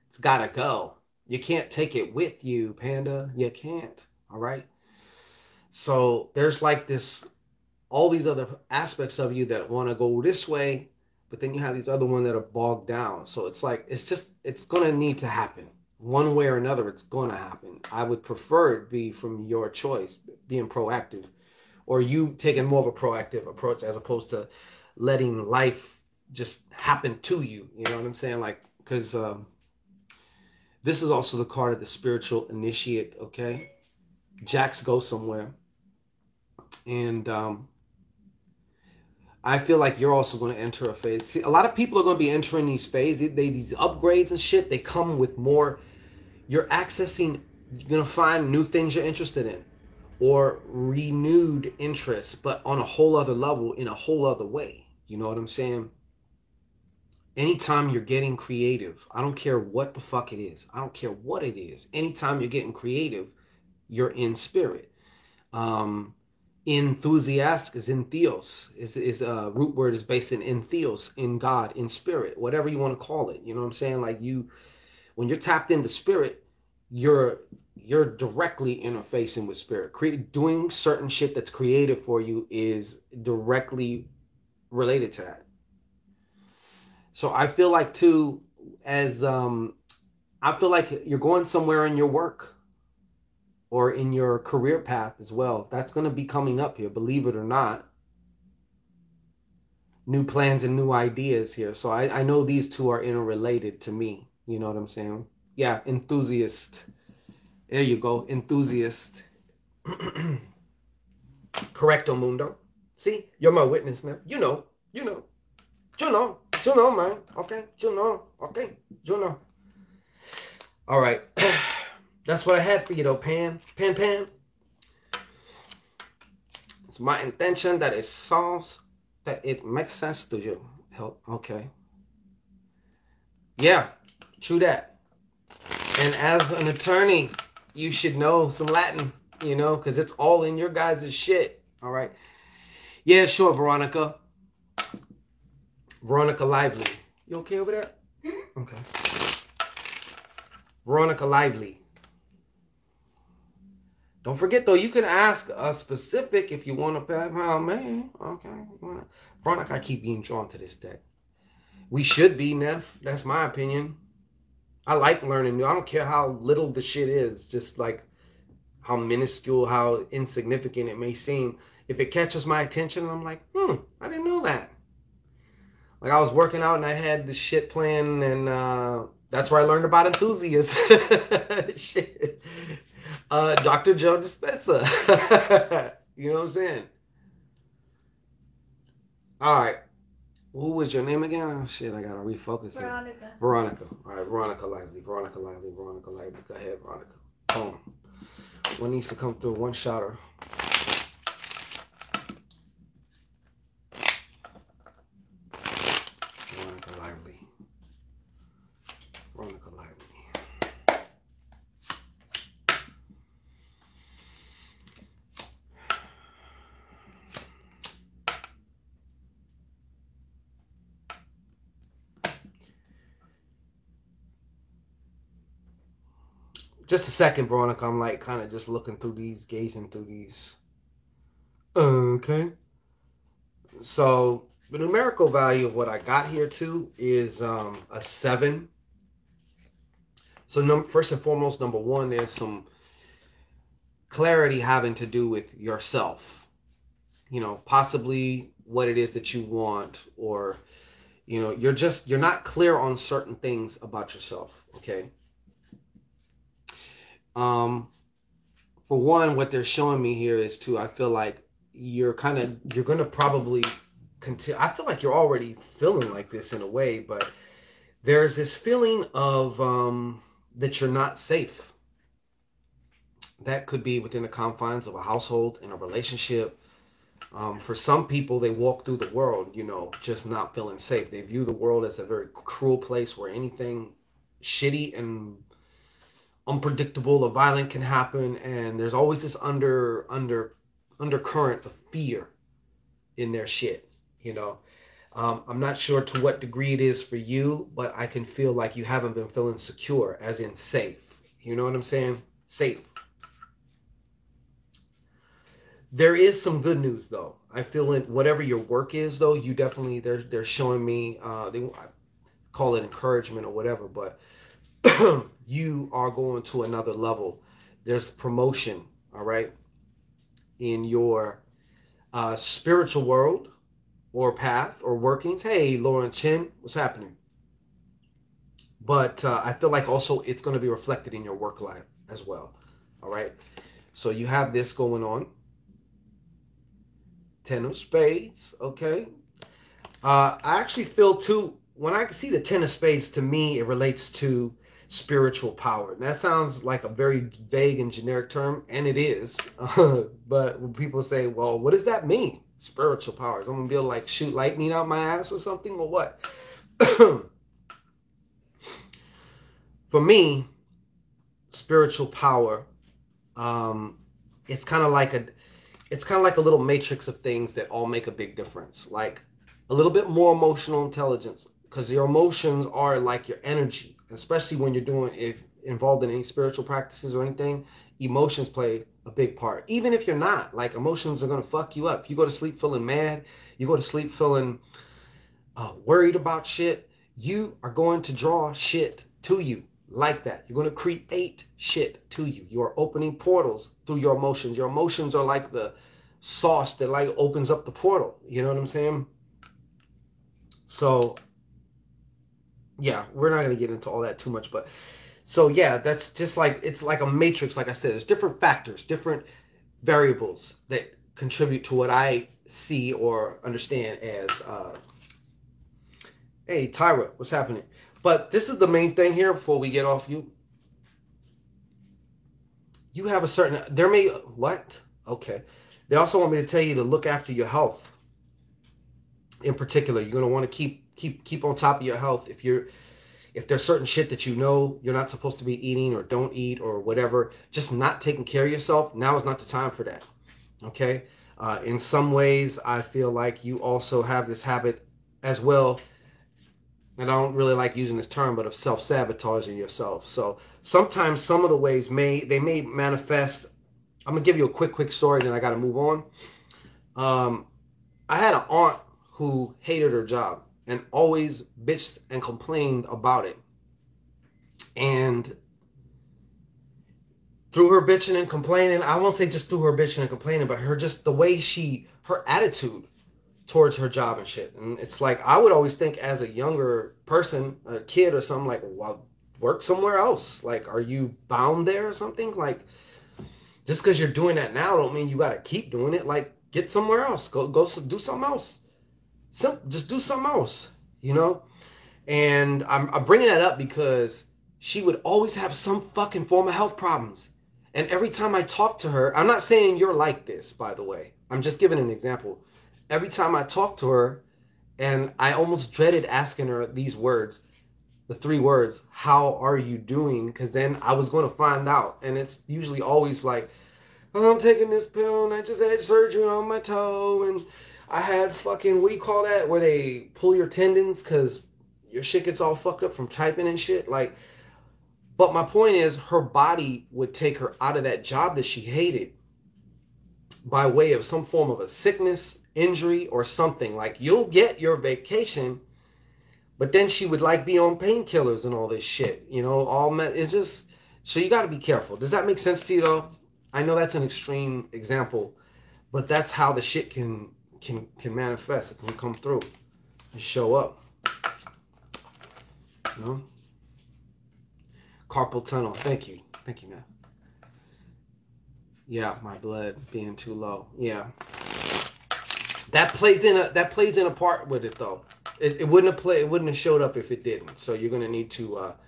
It's gotta go. You can't take it with you, Panda. You can't. All right. So there's like all these other aspects of you that want to go this way, but then you have these other ones that are bogged down. So it's like, it's going to need to happen. One way or another, it's going to happen. I would prefer it be from your choice, being proactive, or you taking more of a proactive approach as opposed to letting life just happen to you. You know what I'm saying? Like, because this is also the card of the spiritual initiate, okay? Jacks go somewhere. And I feel like you're also going to enter a phase. See, a lot of people are going to be entering these phases. These upgrades and shit, they come with more. You're accessing, you're going to find new things you're interested in, or renewed interest, but on a whole other level, in a whole other way. You know what I'm saying? Anytime you're getting creative, I don't care what the fuck it is. I don't care what it is. Anytime you're getting creative, you're in spirit. Enthusiastic is in theos, is a root word, is based in theos, in God, in spirit, whatever you want to call it. You know what I'm saying? Like, when you're tapped into spirit, you're directly interfacing with spirit. Doing certain shit that's creative for you is directly related to that. So I feel like too, I feel like you're going somewhere in your work or in your career path as well. That's going to be coming up here, believe it or not. New plans and new ideas here. So I know these two are interrelated to me. You know what I'm saying? Yeah, enthusiast. There you go, enthusiast. Correcto mundo. See, you're my witness now. You know, man. Okay, you know. All right. That's what I had for you, though, Pan. Pan. It's my intention that it solves, that it makes sense to you. Help. Okay. Yeah, true that. And as an attorney, you should know some Latin, you know, because it's all in your guys' shit. All right. Yeah, sure, Veronica. Veronica Lively. You okay over there? Mm-hmm. Okay. Veronica Lively. Don't forget, though, you can ask a specific if you want to pay man. Okay. Veronica, I keep being drawn to this deck. We should be, Neff. That's my opinion. I like learning new. I don't care how little the shit is. Just like how minuscule, how insignificant it may seem. If it catches my attention, I'm like, I didn't know that. Like I was working out and I had this shit playing, and that's where I learned about enthusiasts. Shit. Dr. Joe Dispenza. You know what I'm saying? All right. What was your name again? Oh, shit, I gotta refocus. Veronica. Veronica. All right, Veronica Lively. Veronica Lively. Veronica Lively. Go ahead, Veronica. Boom. One needs to come through. One shotter. Veronica Lively. Veronica Lively. Just a second, Veronica. I'm like kind of just looking through these, gazing through these. Okay. So the numerical value of what I got here too is a 7. So first and foremost, number 1, there's some clarity having to do with yourself. You know, possibly what it is that you want, or you know, you're not clear on certain things about yourself. Okay. For one, what they're showing me here is too, I feel like you're going to probably continue. I feel like you're already feeling like this in a way, but there's this feeling of, that you're not safe. That could be within the confines of a household, in a relationship. For some people, they walk through the world, you know, just not feeling safe. They view the world as a very cruel place where anything shitty and unpredictable or violent can happen, and there's always this undercurrent of fear in their shit, you know. I'm not sure to what degree it is for you, but I can feel like you haven't been feeling secure, as in safe. You know what I'm saying? Safe. There is some good news though. I feel it. Whatever your work is though, you definitely, they're showing me, they call it encouragement or whatever, but you are going to another level. There's promotion, all right, in your spiritual world or path or workings. Hey, Lauren Chin, what's happening? But I feel like also it's going to be reflected in your work life as well, all right? So you have this going on. 10 of Spades, okay? I actually feel too, when I see the 10 of Spades, to me, it relates to spiritual power. And that sounds like a very vague and generic term, and it is. But when people say, well, what does that mean? Spiritual powers. I'm going to be able to like shoot lightning out my ass or something, or what? For me, spiritual power, it's kind of like a little matrix of things that all make a big difference. Like a little bit more emotional intelligence, because your emotions are like your energy. Especially when you're involved in any spiritual practices or anything, emotions play a big part. Even if you're not, like, emotions are going to fuck you up. If you go to sleep feeling mad, you go to sleep feeling worried about shit, you are going to draw shit to you like that. You're going to create shit to you. You are opening portals through your emotions. Your emotions are like the sauce that like opens up the portal. You know what I'm saying? So yeah, we're not going to get into all that too much, but so yeah, that's just like, it's like a matrix. Like I said, there's different factors, different variables that contribute to what I see or understand as, hey, Tyra, what's happening? But this is the main thing here before we get off you. you have a certain, there may, what? Okay. They also want me to tell you to look after your health. In particular, you're going to want to keep on top of your health. If there's certain shit that you know you're not supposed to be eating or don't eat or whatever, just not taking care of yourself, now is not the time for that. Okay? In some ways, I feel like you also have this habit as well, and I don't really like using this term, but of self-sabotaging yourself. So sometimes some of the ways may manifest. I'm gonna give you a quick story, then I got to move on. I had an aunt who hated her job and always bitched and complained about it. And through her bitching and complaining, I won't say just through her bitching and complaining, but the way her attitude towards her job and shit. And it's like, I would always think as a younger person, a kid or something, like, well, work somewhere else. Like, are you bound there or something? Like, just because you're doing that now don't mean you got to keep doing it. Like, get somewhere else. Go do something else. Just do something else, you know? And I'm bringing that up because she would always have some fucking form of health problems. And every time I talk to her, I'm not saying you're like this, by the way. I'm just giving an example. Every time I talk to her, and I almost dreaded asking her these words, the 3 words, how are you doing? Because then I was going to find out. And it's usually always like, oh, I'm taking this pill, and I just had surgery on my toe, and I had fucking, what do you call that? Where they pull your tendons because your shit gets all fucked up from typing and shit. Like, but my point is, her body would take her out of that job that she hated by way of some form of a sickness, injury, or something. Like, you'll get your vacation, but then she would like be on painkillers and all this shit. You know, it's just, so you got to be careful. Does that make sense to you though? I know that's an extreme example, but that's how the shit can manifest. It can come through and show up. You know? Carpal tunnel. Thank you, man. Yeah, my blood being too low. Yeah, that plays in a part with it though. It wouldn't have showed up if it didn't. So you're gonna need to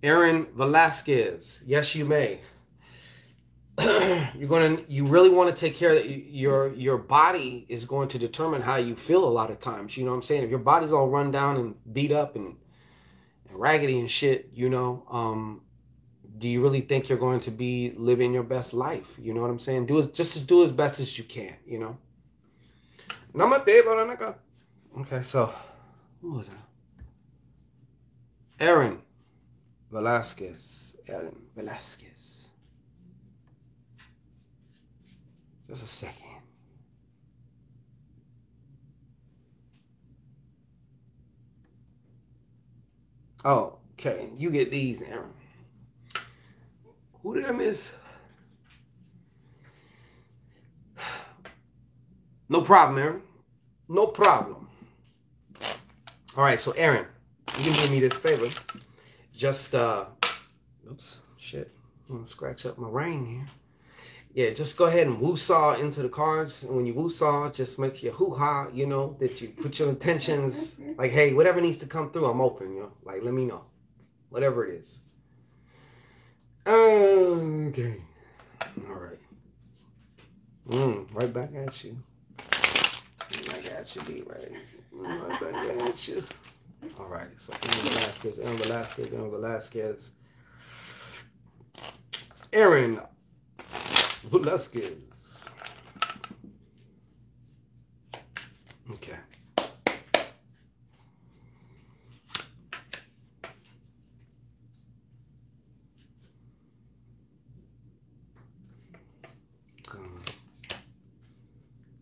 Aaron Velasquez. Yes, you may. You really want to take care of that. Your body is going to determine how you feel a lot of times. You know what I'm saying? If your body's all run down and beat up and raggedy and shit, you know, do you really think you're going to be living your best life? You know what I'm saying? Do as best as you can, you know? Okay, so who was that? Aaron Velasquez. Just a second. Oh, okay. You get these, Aaron. Who did I miss? No problem, Aaron. No problem. All right, so Aaron, you can do me this favor. Just, oops, shit. I'm gonna scratch up my ring here. Yeah, just go ahead and woo-saw into the cards. And when you woo-saw, just make your hoo-ha, you know, that you put your intentions, like, hey, whatever needs to come through, I'm open, you know. Like, let me know. Whatever it is. Okay. All right. Right back at you. Right back at you, B, right? Right back at you. All right, so Aaron Velasquez. Aaron Velasquez. Okay.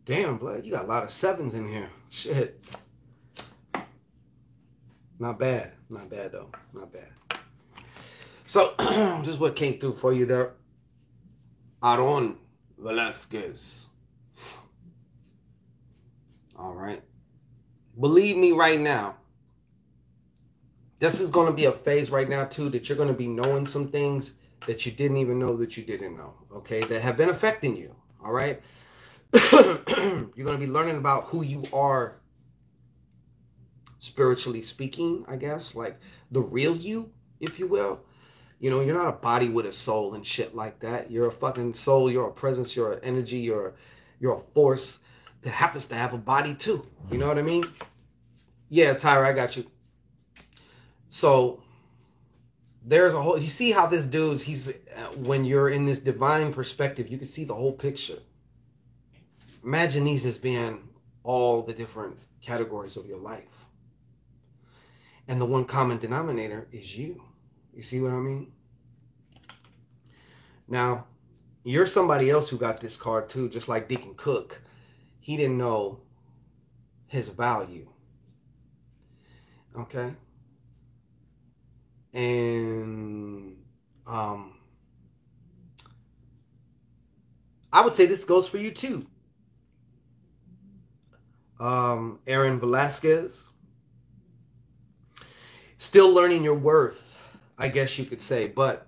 Damn, blood, you got a lot of 7s in here. Shit. Not bad. Not bad, though. Not bad. So, just what came through for you there. Aaron Velasquez. All right. Believe me right now, this is going to be a phase right now, too, that you're going to be knowing some things that you didn't even know that you didn't know, okay, that have been affecting you, all right? You're going to be learning about who you are spiritually speaking, I guess, like the real you, if you will. You know, you're not a body with a soul and shit like that. You're a fucking soul. You're a presence. You're an energy. You're a force that happens to have a body too. You know what I mean? Yeah, Tyra, I got you. So there's a whole. You see how this dude's. He's when you're in this divine perspective, you can see the whole picture. Imagine these as being all the different categories of your life, and the one common denominator is you. You see what I mean? Now, you're somebody else who got this card too, just like Deacon Cook. He didn't know his value. Okay? And I would say this goes for you too. Aaron Velasquez. Still learning your worth, I guess you could say, but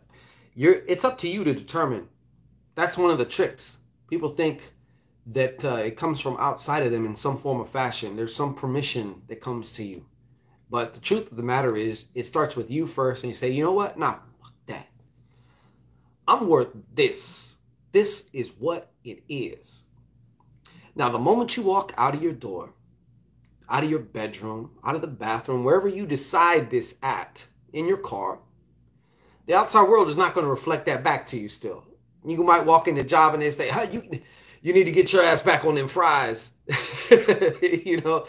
it's up to you to determine. That's one of the tricks. People think that it comes from outside of them in some form or fashion. There's some permission that comes to you. But the truth of the matter is, it starts with you first, and you say, you know what? Nah, fuck that. I'm worth this. This is what it is. Now, the moment you walk out of your door, out of your bedroom, out of the bathroom, wherever you decide this at, in your car, the outside world is not going to reflect that back to you still. You might walk in the job and they say, hey, you need to get your ass back on them fries. You know,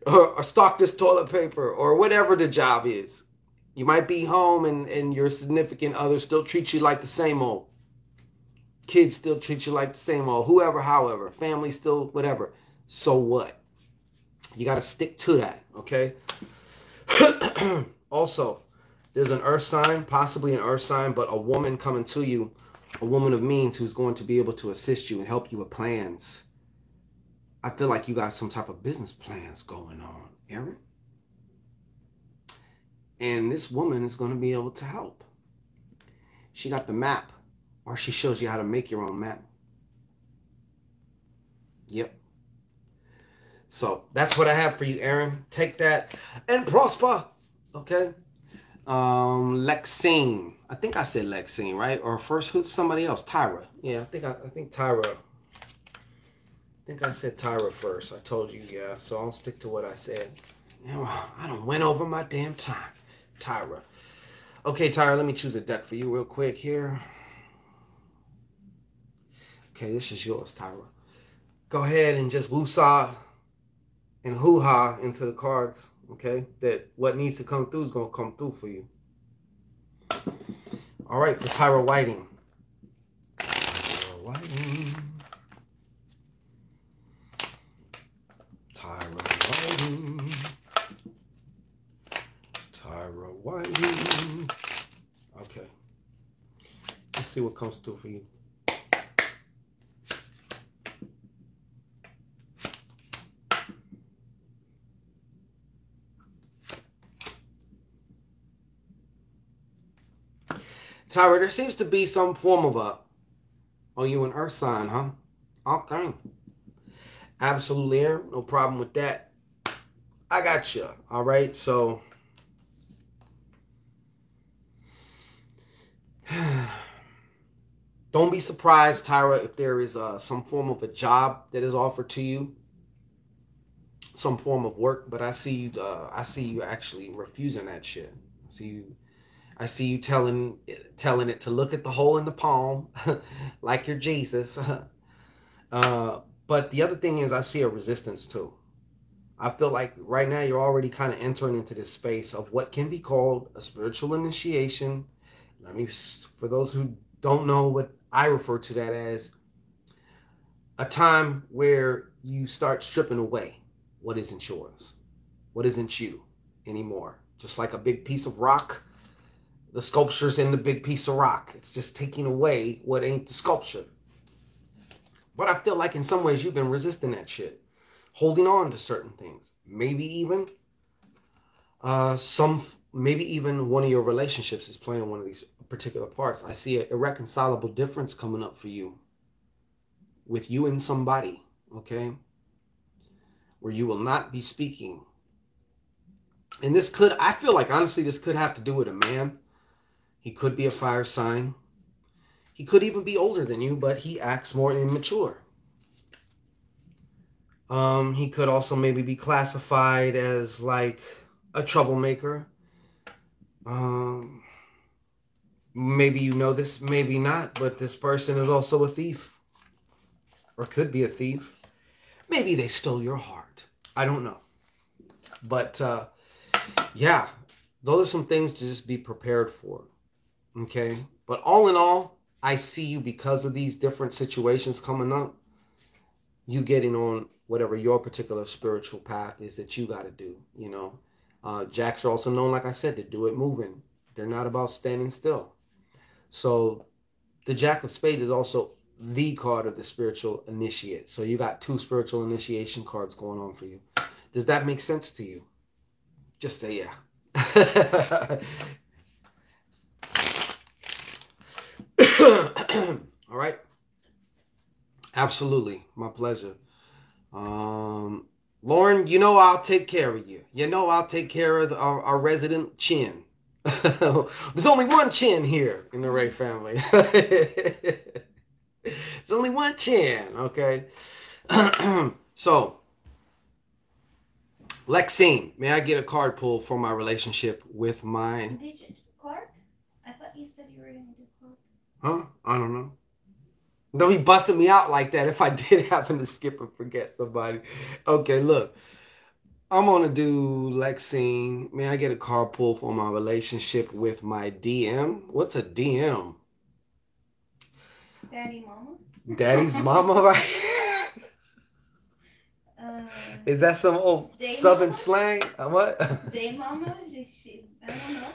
or stock this toilet paper, or whatever the job is. You might be home and your significant other still treats you like the same old. Kids still treat you like the same old. Whoever, however. Family still, whatever. So what? You got to stick to that, okay? Also, there's an earth sign, possibly an earth sign, but a woman coming to you, a woman of means who's going to be able to assist you and help you with plans. I feel like you got some type of business plans going on, Aaron. And this woman is going to be able to help. She got the map, or she shows you how to make your own map. Yep. So that's what I have for you, Aaron. Take that and prosper. Okay. Lexine. I think I said Lexine, right? Or first, who's somebody else? Tyra. Yeah, I think Tyra. I think I said Tyra first. I told you, yeah. So I'll stick to what I said. Yeah, I done went over my damn time. Tyra. Okay, Tyra, let me choose a deck for you real quick here. Okay, this is yours, Tyra. Go ahead and just woosah and hoo-ha into the cards, okay? That what needs to come through is going to come through for you. All right, for Tyra Whiting. Tyra Whiting. Tyra Whiting. Tyra Whiting. Okay. Let's see what comes through for you. Tyra, there seems to be some form of you an earth sign, huh? Okay. Absolutely, Aaron. No problem with that. I got you. All right, so don't be surprised, Tyra, if there is some form of a job that is offered to you, some form of work. But I see you actually refusing that shit. I see you telling it to look at the hole in the palm, like you're Jesus. But the other thing is, I see a resistance too. I feel like right now you're already kind of entering into this space of what can be called a spiritual initiation. For those who don't know what I refer to that as, a time where you start stripping away what isn't yours, what isn't you anymore. Just like a big piece of rock, the sculpture's in the big piece of rock. It's just taking away what ain't the sculpture. But I feel like in some ways you've been resisting that shit, holding on to certain things. Maybe even one of your relationships is playing one of these particular parts. I see an irreconcilable difference coming up for you with you and somebody, okay? Where you will not be speaking. And I feel like honestly this could have to do with a man. He could be a fire sign. He could even be older than you, but he acts more immature. He could also maybe be classified as like a troublemaker. Um, Maybe you know this, maybe not, but this person is also a thief, or could be a thief. Maybe they stole your heart. I don't know. But yeah, those are some things to just be prepared for. Okay? But all in all, I see you because of these different situations coming up, you getting on whatever your particular spiritual path is that you got to do, you know. Jacks are also known, like I said, to do it moving. They're not about standing still. So the Jack of Spades is also the card of the spiritual initiate. So you got two spiritual initiation cards going on for you. Does that make sense to you? Just say yeah. All right. Absolutely. My pleasure. Lauren, you know I'll take care of you. You know I'll take care of our resident Chin. There's only one Chin here in the Ray family. There's only one Chin, okay? So, Lexine, may I get a card pull for my relationship with my... Did you, Clark? I thought you said you were going to do Clark. Huh? I don't know. Don't be busting me out like that if I did happen to skip and forget somebody. Okay, look. I'm going to do Lexine. May I get a card pull for my relationship with my DM? What's a DM? Daddy Mama? Daddy's mama, right? Is that some old southern mama? Slang? What? Day Mama? I don't know.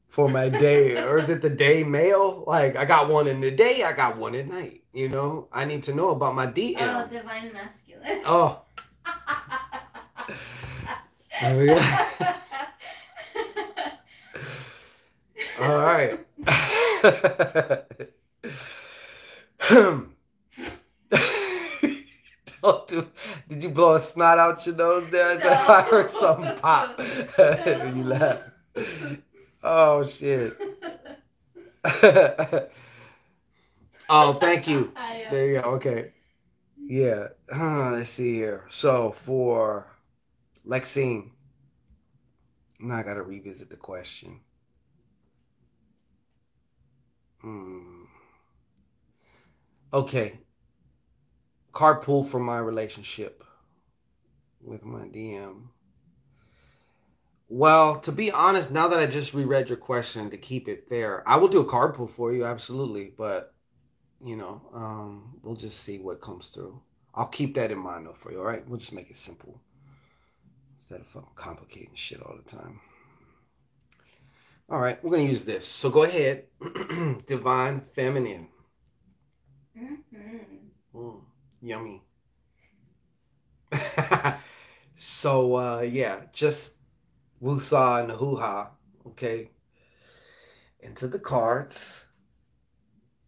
For my day. Or is it the day mail? Like, I got one in the day, I got one at night. You know? I need to know about my DM. Oh, divine masculine. Oh. Oh, yeah. All right. Did you blow a snot out your nose there? No. I heard something pop when you laughed. Oh, shit. Oh, thank you. There you go. Okay. Yeah. Let's see here. So for Lexine, now I got to revisit the question. Okay. Card pull for my relationship with my DM. Well, to be honest, now that I just reread your question, to keep it fair, I will do a card pull for you, absolutely. But, you know, we'll just see what comes through. I'll keep that in mind, though, for you, all right? We'll just make it simple instead of complicating shit all the time. All right, we're going to use this. So go ahead. Divine Feminine. Yummy. So, yeah, just woosah and the hoo-ha, okay? Into the cards.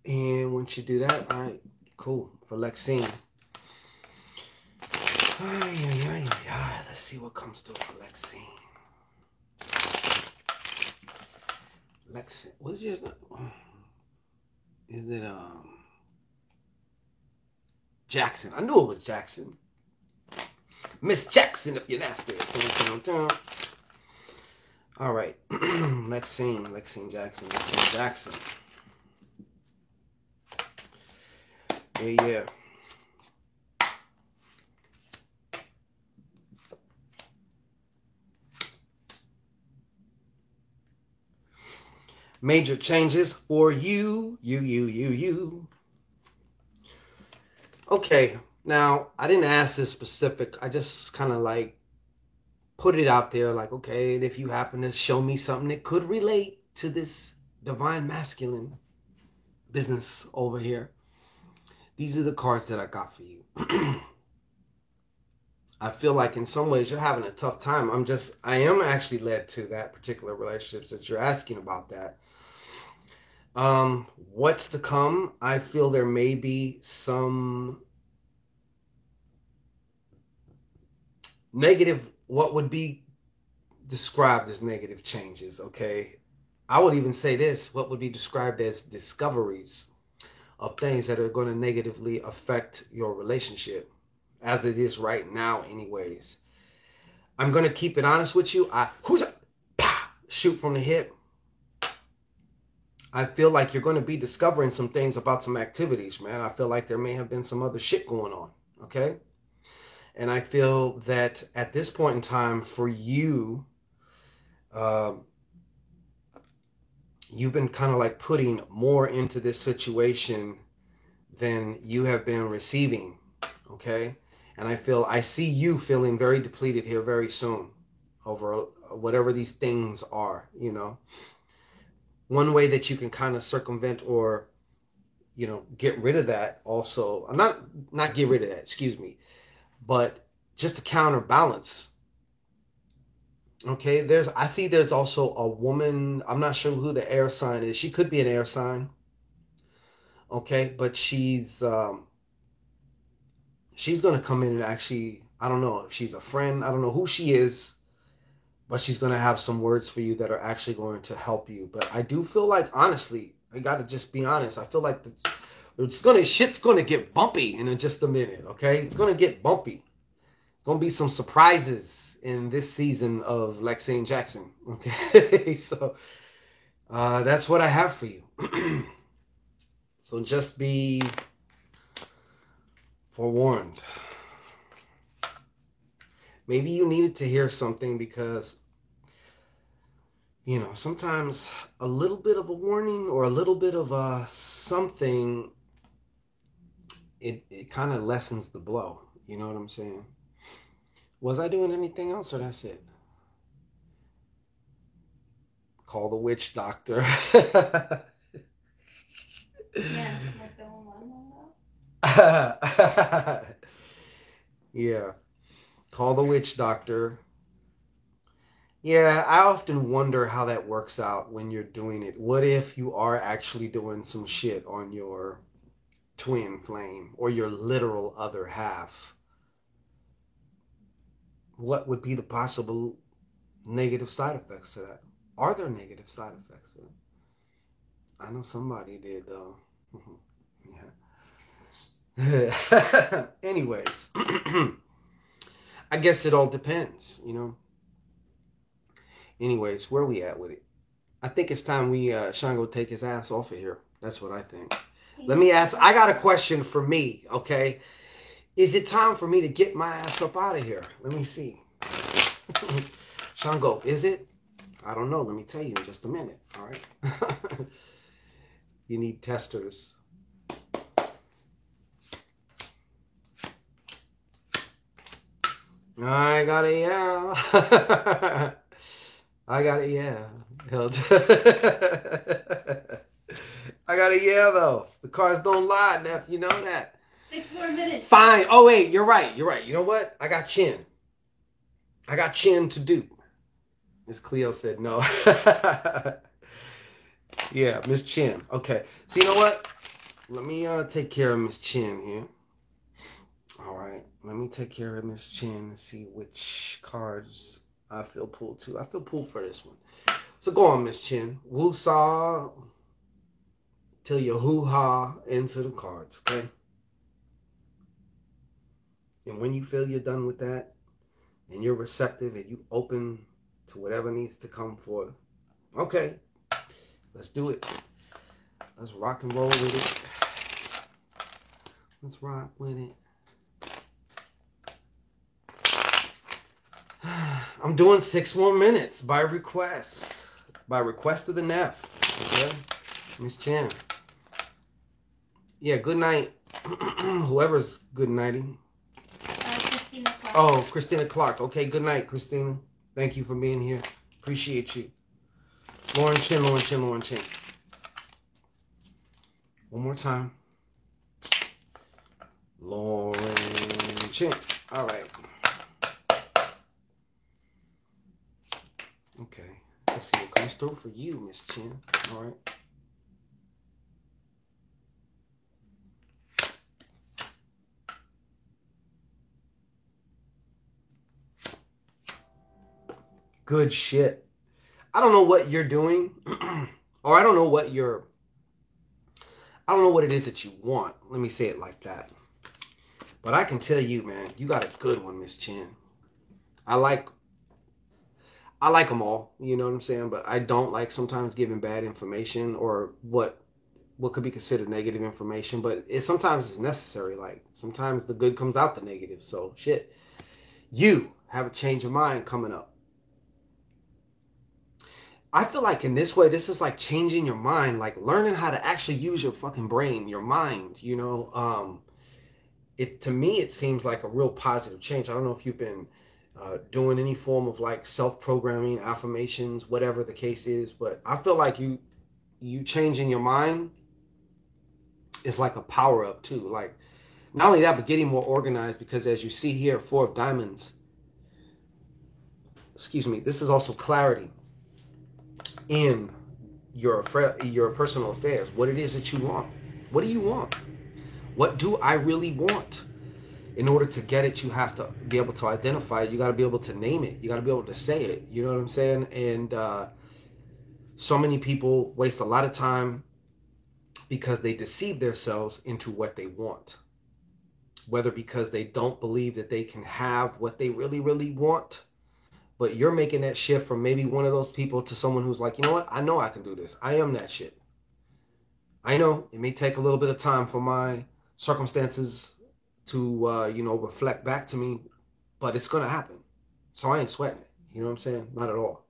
And once you do that, all right, cool. For Lexine. Let's see what comes through for Lexine. Lexine, what's yours? Is it, Jackson? I knew it was Jackson. Miss Jackson, if you're nasty. All right. Lexine Jackson. Yeah. Major changes for you. Okay, now I didn't ask this specific. I just kind of like put it out there like, okay, if you happen to show me something that could relate to this divine masculine business over here, these are the cards that I got for you. I feel like in some ways you're having a tough time. I am actually led to that particular relationship since you're asking about that. What's to come? I feel there may be some negative, what would be described as negative changes, okay? I would even say this, what would be described as discoveries of things that are going to negatively affect your relationship, as it is right now, anyways. I'm going to keep it honest with you. Shoot from the hip. I feel like you're going to be discovering some things about some activities, man. I feel like there may have been some other shit going on, okay? And I feel that at this point in time, for you, uh, you've been kind of like putting more into this situation than you have been receiving, okay? And I see you feeling very depleted here very soon over whatever these things are, you know. One way that you can kind of circumvent or, you know, get rid of that also, not get rid of that, excuse me, but just to counterbalance. Okay, I see there's also a woman, I'm not sure who the air sign is. She could be an air sign, okay, but she's gonna come in and actually, I don't know if she's a friend, I don't know who she is, but she's gonna have some words for you that are actually going to help you. But I do feel like, honestly, I gotta just be honest. I feel like shit's gonna get bumpy in just a minute. Okay, it's gonna get bumpy. It's gonna be some surprises in this season of Lexine Jackson. Okay, so that's what I have for you. So just be forewarned. Maybe you needed to hear something because, you know, sometimes a little bit of a warning or a little bit of something, it kind of lessens the blow. You know what I'm saying? Was I doing anything else or that's it? Call the witch doctor. Yeah, like the one. Yeah. Call the witch doctor. Yeah, I often wonder how that works out when you're doing it. What if you are actually doing some shit on your twin flame or your literal other half? What would be the possible negative side effects to that? Are there negative side effects? I know somebody did though. Yeah. Anyways, I guess it all depends, you know. Anyways, where we at with it? I think it's time we Shango take his ass off of here. That's what I think. Let me ask. I got a question for me. Okay, is it time for me to get my ass up out of here? Let me see. Shango, is it? I don't know. Let me tell you in just a minute. All right. You need testers. I got a yeah. I got a yeah. I got a yeah though. The cars don't lie, Neff. You know that. 6 more minutes. Fine. Oh wait, you're right. You're right. You know what? I got chin. I got chin to do. Miss Cleo said no. Yeah, Miss Chin. Okay. So you know what? Let me take care of Miss Chin here. All right. Let me take care of Miss Chin and see which cards I feel pulled to. I feel pulled for this one. So go on, Miss Chin. Woo-saw till you hoo-ha into the cards, okay? And when you feel you're done with that and you're receptive and you open to whatever needs to come forth, okay, let's do it. Let's rock and roll with it. Let's rock with it. I'm doing 6 more minutes by request. By request of the Neff. Okay? Miss Chan. Yeah, good night. Whoever's good nighting. Christina Clark. Oh, Christina Clark. Okay, good night, Christina. Thank you for being here. Appreciate you. Lauren Chin, Lauren Chin, Lauren Chin. One more time. Lauren Chin. All right. Okay. Let's see what comes through for you, Miss Chin. All right. Good shit. I don't know what you're doing, or I don't know what it is that you want. Let me say it like that. But I can tell you, man, you got a good one, Miss Chin. I like I like them all, you know what I'm saying? But I don't like sometimes giving bad information or what could be considered negative information, but it sometimes it's necessary. Like sometimes the good comes out the negative. So shit. You have a change of mind coming up. I feel like in this way, this is like changing your mind, like learning how to actually use your fucking brain, your mind, you know. It to me it seems like a real positive change. I don't know if you've been doing any form of like self-programming, affirmations, whatever the case is, but I feel like you changing your mind is like a power up too. Like not only that, but getting more organized because as you see here, Four of Diamonds, excuse me, this is also clarity in your personal affairs. What it is that you want. What do you want? What do I really want? In order to get it, you have to be able to identify it. You got to be able to name it. You got to be able to say it. You know what I'm saying? And so many people waste a lot of time because they deceive themselves into what they want. Whether because they don't believe that they can have what they really, really want. But you're making that shift from maybe one of those people to someone who's like, you know what? I know I can do this. I am that shit. I know it may take a little bit of time for my circumstances to, reflect back to me, but it's going to happen. So I ain't sweating it. You know what I'm saying? Not at all.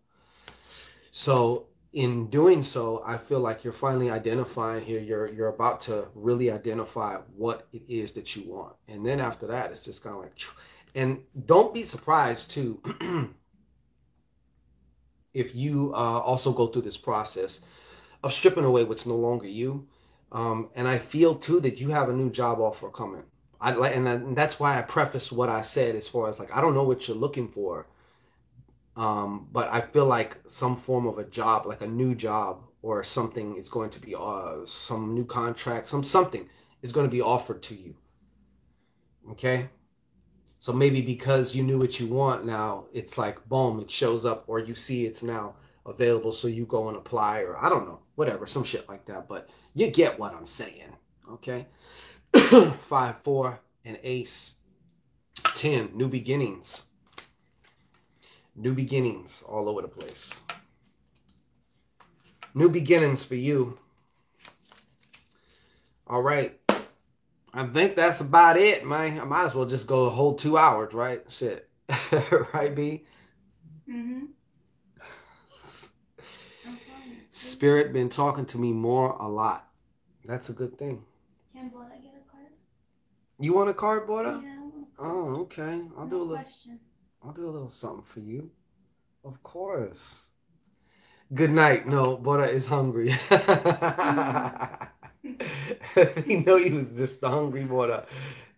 So in doing so, I feel like you're finally identifying here. You're about to really identify what it is that you want. And then after that, it's just kind of like, and don't be surprised too if you also go through this process of stripping away what's no longer you. And I feel too that you have a new job offer coming. And that's why I preface what I said as far as like I don't know what you're looking for, but I feel like some form of a job, like a new job or something, is going to be some new contract, something is going to be offered to you. Okay, so maybe because you knew what you want, now it's like boom, it shows up, or you see it's now available, so you go and apply, or I don't know, whatever, some shit like that. But you get what I'm saying, okay? 5-4 and ace 10, new beginnings, all over the place. New beginnings for you. All right. I think that's about it, man. I might as well just go a whole 2 hours, right? Shit. Right, B? Mm-hmm. Spirit been talking to me more a lot. That's a good thing. Can Bora get a card? You want a card, Bora? Yeah. Oh, okay. I'll do a little something for you. Of course. Good night. No, Bora is hungry. He know you was just the hungry Bora.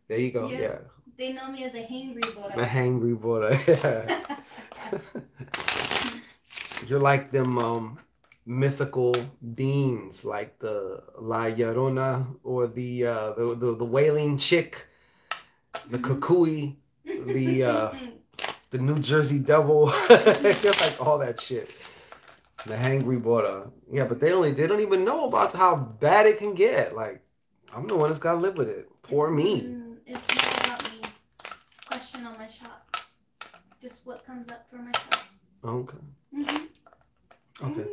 There you go. Yeah. They know me as a hangry Bora. The hangry Bora. Yeah. You're like them mythical beings, like the La Llorona or the wailing chick, the Kukui, the New Jersey Devil. You're like all that shit. The hangry Bora. Yeah, but they don't even know about how bad it can get. Like, I'm the one that's gotta live with it. Poor me. It's not about me. Question on my shop. Just what comes up for my shop. Okay. Mm-hmm. Okay.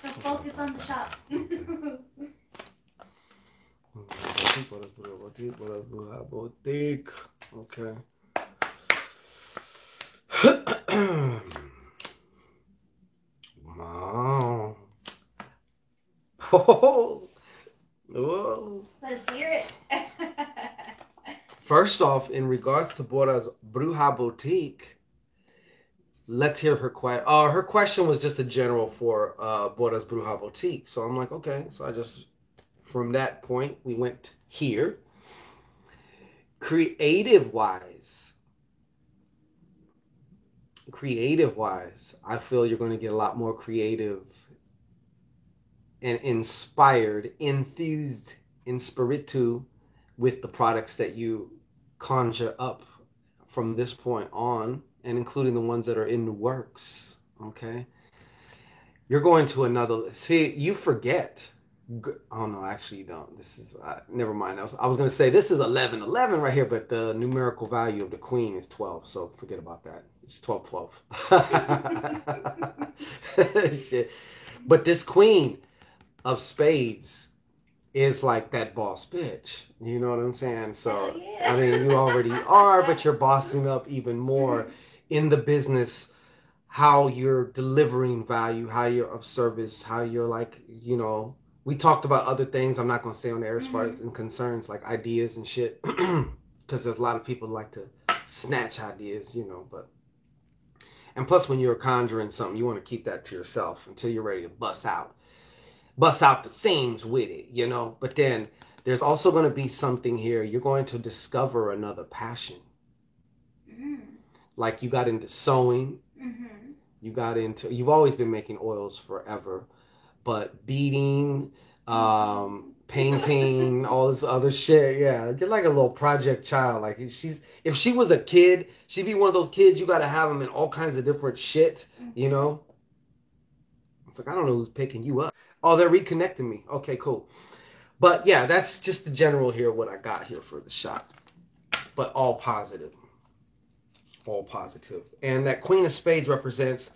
So focus on the shop. Okay. Wow. Oh. Let's hear it. First off, in regards to Bora's Bruja Boutique, let's hear her question. Her question was just a general for Bora's Bruja Boutique. So I'm like, okay. So I just, from that point, we went here. Creative wise, I feel you're going to get a lot more creative and inspired, enthused in spiritu with the products that you conjure up from this point on, and including the ones that are in the works. Okay. You're going to another. See, you forget. Oh no, actually you don't. This is never mind. I was gonna say this is 11 right here, but the numerical value of the queen is 12. So forget about that. It's 12. Shit. But this queen of spades is like that boss bitch. You know what I'm saying? Hell So yeah. I mean, you already are, but you're bossing up even more in the business, how you're delivering value, how you're of service, how you're like, we talked about other things. I'm not going to say on air as far as in concerns like ideas and shit, because there's a lot of people like to snatch ideas, but. And plus, when you're conjuring something, you want to keep that to yourself until you're ready to bust out the seams with it, But then there's also going to be something here. You're going to discover another passion. Like you got into sewing. You've always been making oils forever, but beading, painting, all this other shit. Yeah, you're like a little project child. Like if she was a kid, she'd be one of those kids you got to have them in all kinds of different shit. It's like I don't know who's picking you up. Oh, they're reconnecting me. Okay, cool. But yeah, that's just the general here. What I got here for the shot, but all positive. All positive. And that Queen of Spades represents.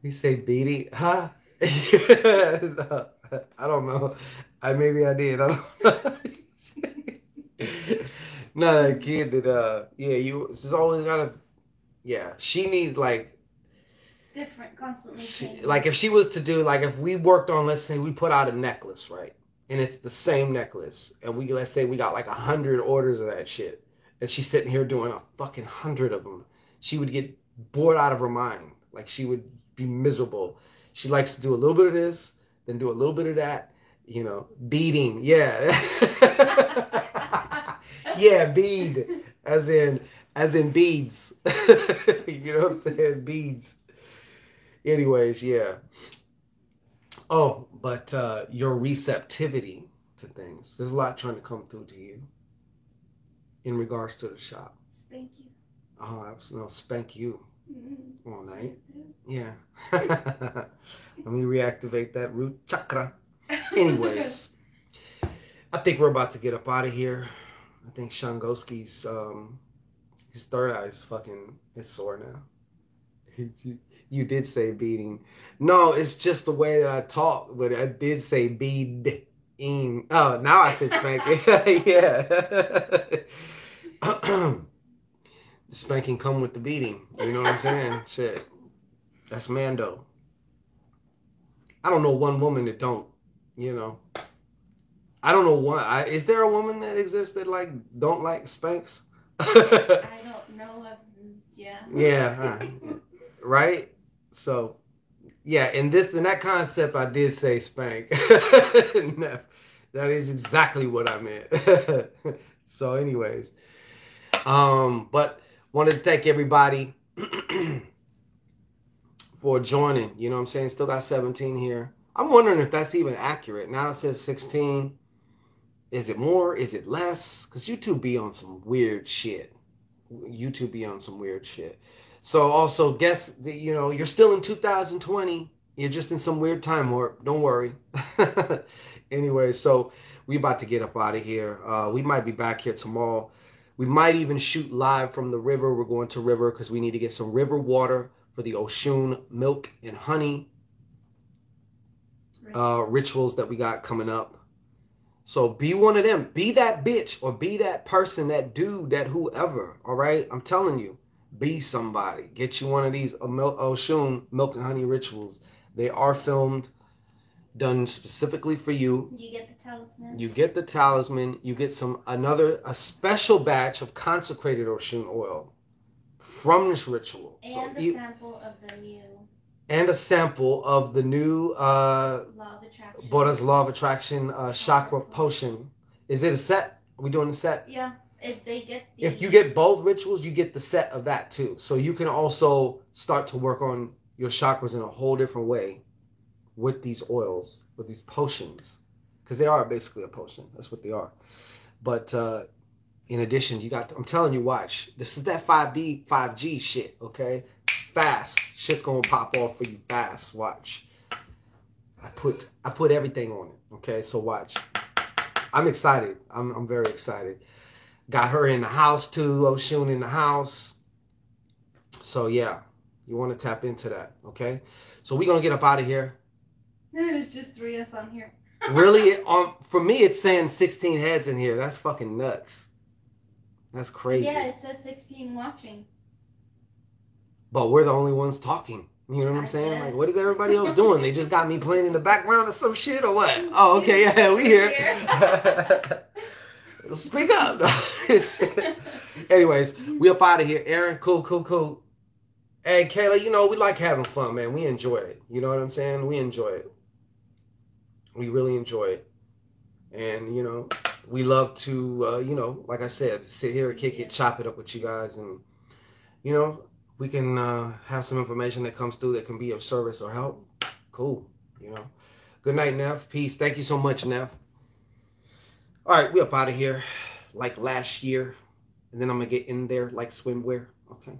You say beady? Huh? No, I don't know. Maybe I did. I don't know. No, that kid did. She's always gotta. Yeah, she needs like. Different, constantly changing. Like if she was to do like if we worked on, let's say we put out a necklace, right? And it's the same necklace, and let's say we got like 100 orders of that shit, and she's sitting here doing a fucking 100 of them, she would get bored out of her mind. Like she would be miserable. She likes to do a little bit of this, then do a little bit of that, beading. Yeah. Yeah, bead. As in beads. You know what I'm saying? Beads. Anyways, yeah. Oh, but your receptivity to things. There's a lot trying to come through to you in regards to the shop. Spank you. Oh, no, spank you all night. Yeah. Let me reactivate that root chakra. Anyways, I think we're about to get up out of here. I think Shangoski's his third eye is sore now. You did say beating. No, it's just the way that I talk, but I did say beading. Oh, now I said spanking. Yeah. The spanking come with the beating. You know what I'm saying? Shit. That's Mando. I don't know one woman that don't, I don't know one. Is there a woman that exists that like don't like spanks? I don't know. Yeah. Yeah. Right? So, yeah, in that concept, I did say spank. No, that is exactly what I meant. So, anyways, but wanted to thank everybody for joining. You know what I'm saying? Still got 17 here. I'm wondering if that's even accurate. Now it says 16. Is it more? Is it less? Because YouTube be on some weird shit. So also guess that, you're still in 2020. You're just in some weird time warp. Don't worry. Anyway, so we about to get up out of here. We might be back here tomorrow. We might even shoot live from the river. We're going to river because we need to get some river water for the Oshun milk and honey rituals that we got coming up. So be one of them. Be that bitch or be that person, that dude, that whoever. All right? I'm telling you. Be somebody. Get you one of these Oshun milk and honey rituals. They are filmed, done specifically for you. You get the talisman. You get a special batch of consecrated Oshun oil from this ritual. And a sample of the new. And a sample of the new Buddha's Law of Attraction chakra potion. Is it a set? Are we doing a set? Yeah. If you get both rituals, you get the set of that too. So you can also start to work on your chakras in a whole different way with these oils, with these potions. Because they are basically a potion. That's what they are. But in addition, I'm telling you, watch. This is that 5D, 5G shit, okay? fast. Shit's gonna pop off for you fast. Watch. I put everything on it. Okay, so watch. I'm excited. I'm very excited. Got her in the house too. Oshun in the house. So yeah, you want to tap into that. Okay. So we're gonna get up out of here. There's just 3 of us on here. Really? For me, it's saying 16 heads in here. That's fucking nuts. That's crazy. Yeah, it says 16 watching. But we're the only ones talking. You know what I'm saying? Like, what is everybody else doing? They just got me playing in the background or some shit or what? Oh, okay, yeah, we here. Speak up. Anyways, we up out of here. Aaron, cool. Hey, Kayla, you know, we like having fun, man. We enjoy it. You know what I'm saying? We enjoy it. We really enjoy it. And, you know, we love to, you know, like I said, sit here, kick it, chop it up with you guys. And, you know, we can have some information that comes through that can be of service or help. Cool, you know. Good night, Neff. Peace. Thank you so much, Neff. All right, we up out of here like last year. And then I'm going to get in there like swimwear. Okay.